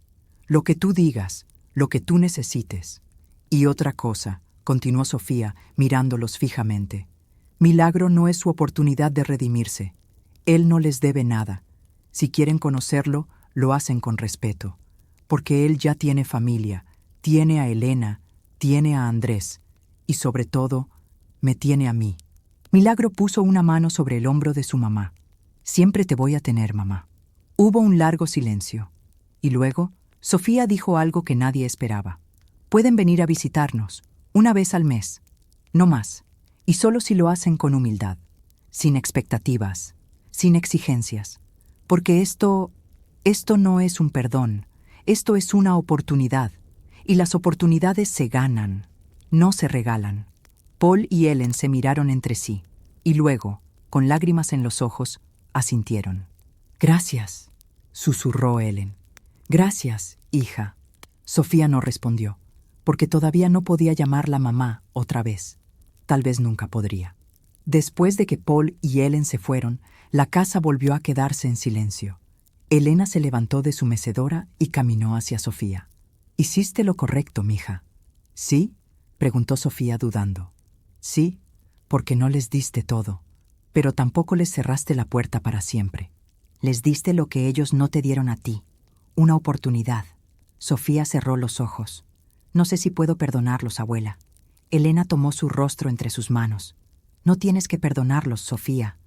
Lo que tú digas, lo que tú necesites. Y otra cosa, continuó Sofía, mirándolos fijamente. Milagro no es su oportunidad de redimirse. Él no les debe nada. Si quieren conocerlo, lo hacen con respeto. Porque él ya tiene familia, tiene a Elena, tiene a Andrés, y sobre todo, me tiene a mí. Milagro puso una mano sobre el hombro de su mamá. Siempre te voy a tener, mamá. Hubo un largo silencio, y luego Sofía dijo algo que nadie esperaba. Pueden venir a visitarnos, una vez al mes, no más, y solo si lo hacen con humildad, sin expectativas, sin exigencias, porque esto no es un perdón, esto es una oportunidad, y las oportunidades se ganan, no se regalan. Paul y Ellen se miraron entre sí, y luego, con lágrimas en los ojos, asintieron. Gracias, susurró Ellen. Gracias, hija. Sofía no respondió, porque todavía no podía llamarla mamá otra vez. Tal vez nunca podría. Después de que Paul y Ellen se fueron, la casa volvió a quedarse en silencio. Elena se levantó de su mecedora y caminó hacia Sofía. «Hiciste lo correcto, mija». «¿Sí?», preguntó Sofía dudando. «Sí, porque no les diste todo, pero tampoco les cerraste la puerta para siempre. Les diste lo que ellos no te dieron a ti, una oportunidad». Sofía cerró los ojos. «No sé si puedo perdonarlos, abuela». Elena tomó su rostro entre sus manos. «No tienes que perdonarlos, Sofía.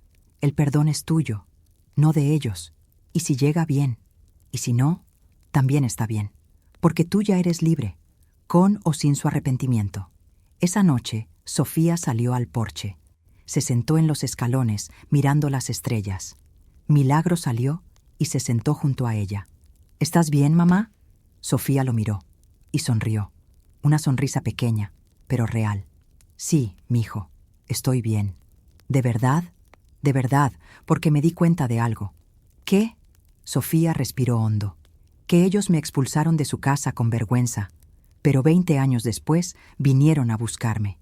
El perdón es tuyo, no de ellos. Y si llega, bien. Y si no, también está bien. Porque tú ya eres libre, con o sin su arrepentimiento». Esa noche, Sofía salió al porche. Se sentó en los escalones, mirando las estrellas. Milagro salió y se sentó junto a ella. «¿Estás bien, mamá?». Sofía lo miró y sonrió. Una sonrisa pequeña, pero real. «Sí, mijo, estoy bien». «¿De verdad?». «De verdad, porque me di cuenta de algo». «¿Qué?». Sofía respiró hondo. «Que ellos me expulsaron de su casa con vergüenza, pero 20 años después vinieron a buscarme.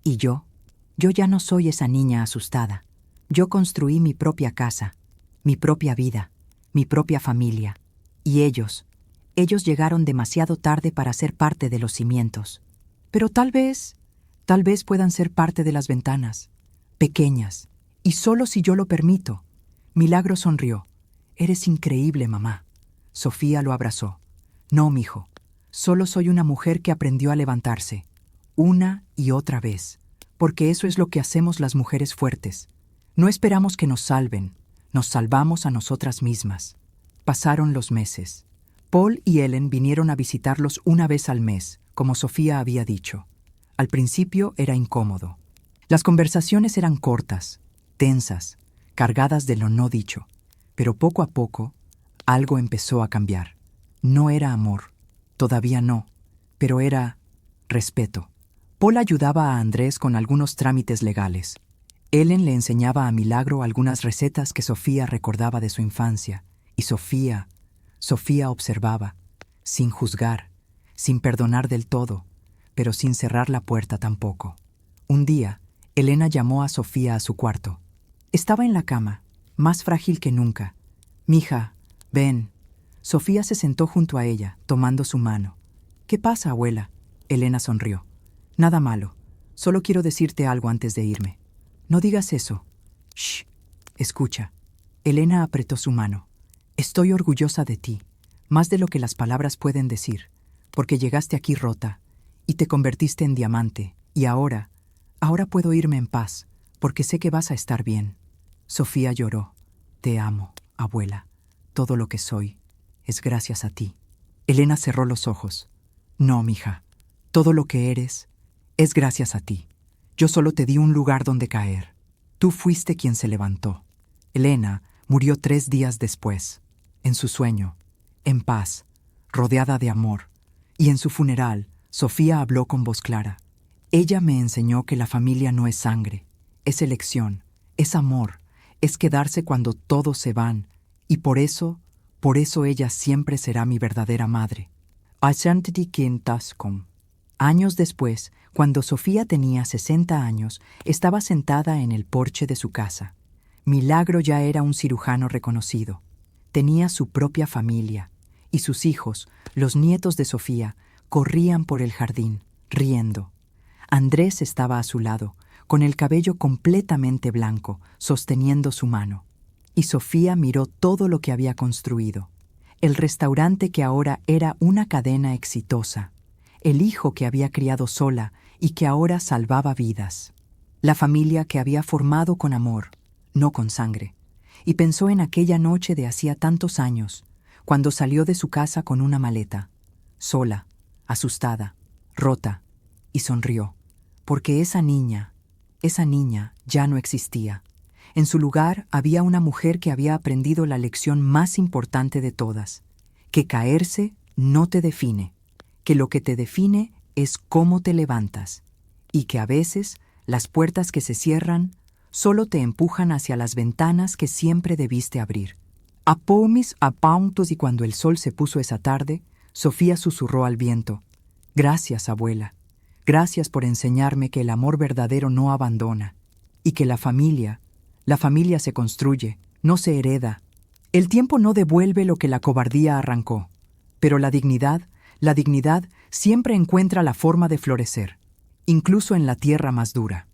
Y yo ya no soy esa niña asustada. Yo construí mi propia casa, mi propia vida, mi propia familia. Y ellos llegaron demasiado tarde para ser parte de los cimientos. Pero tal vez puedan ser parte de las ventanas, pequeñas, y solo si yo lo permito». Milagro sonrió. «Eres increíble, mamá». Sofía lo abrazó. «No, mijo, solo soy una mujer que aprendió a levantarse, una y otra vez, porque eso es lo que hacemos las mujeres fuertes. No esperamos que nos salven, nos salvamos a nosotras mismas». Pasaron los meses. Paul y Ellen vinieron a visitarlos una vez al mes, como Sofía había dicho. Al principio era incómodo. Las conversaciones eran cortas, tensas, cargadas de lo no dicho. Pero poco a poco, algo empezó a cambiar. No era amor, todavía no, pero era respeto. Paul ayudaba a Andrés con algunos trámites legales. Ellen le enseñaba a Milagro algunas recetas que Sofía recordaba de su infancia, y Sofía observaba, sin juzgar, sin perdonar del todo, pero sin cerrar la puerta tampoco. Un día, Elena llamó a Sofía a su cuarto. Estaba en la cama, más frágil que nunca. «Mija, ven». Sofía se sentó junto a ella, tomando su mano. «¿Qué pasa, abuela?». Elena sonrió. «Nada malo. Solo quiero decirte algo antes de irme». «No digas eso». «Shh. Escucha». Elena apretó su mano. «Estoy orgullosa de ti, más de lo que las palabras pueden decir, porque llegaste aquí rota y te convertiste en diamante, y ahora puedo irme en paz, porque sé que vas a estar bien». Sofía lloró. «Te amo, abuela. Todo lo que soy es gracias a ti». Elena cerró los ojos. «No, mija. Todo lo que eres es gracias a ti. Yo solo te di un lugar donde caer. Tú fuiste quien se levantó». Elena murió 3 días después, en su sueño, en paz, rodeada de amor, y en su funeral, Sofía habló con voz clara. «Ella me enseñó que la familia no es sangre, es elección, es amor, es quedarse cuando todos se van, y por eso ella siempre será mi verdadera madre». Años después, cuando Sofía tenía 60 años, estaba sentada en el porche de su casa. Milagro ya era un cirujano reconocido. Tenía su propia familia, y sus hijos, los nietos de Sofía, corrían por el jardín, riendo. Andrés estaba a su lado, con el cabello completamente blanco, sosteniendo su mano. Y Sofía miró todo lo que había construido. El restaurante que ahora era una cadena exitosa. El hijo que había criado sola y que ahora salvaba vidas. La familia que había formado con amor, no con sangre. Y pensó en aquella noche de hacía tantos años, cuando salió de su casa con una maleta, sola, asustada, rota, y sonrió, porque esa niña ya no existía. En su lugar había una mujer que había aprendido la lección más importante de todas, que caerse no te define, que lo que te define es cómo te levantas, y que a veces las puertas que se cierran solo te empujan hacia las ventanas que siempre debiste abrir. A pomis, a pauntos, y cuando el sol se puso esa tarde, Sofía susurró al viento: «Gracias, abuela. Gracias por enseñarme que el amor verdadero no abandona, y que la familia se construye, no se hereda. El tiempo no devuelve lo que la cobardía arrancó, pero la dignidad siempre encuentra la forma de florecer, incluso en la tierra más dura».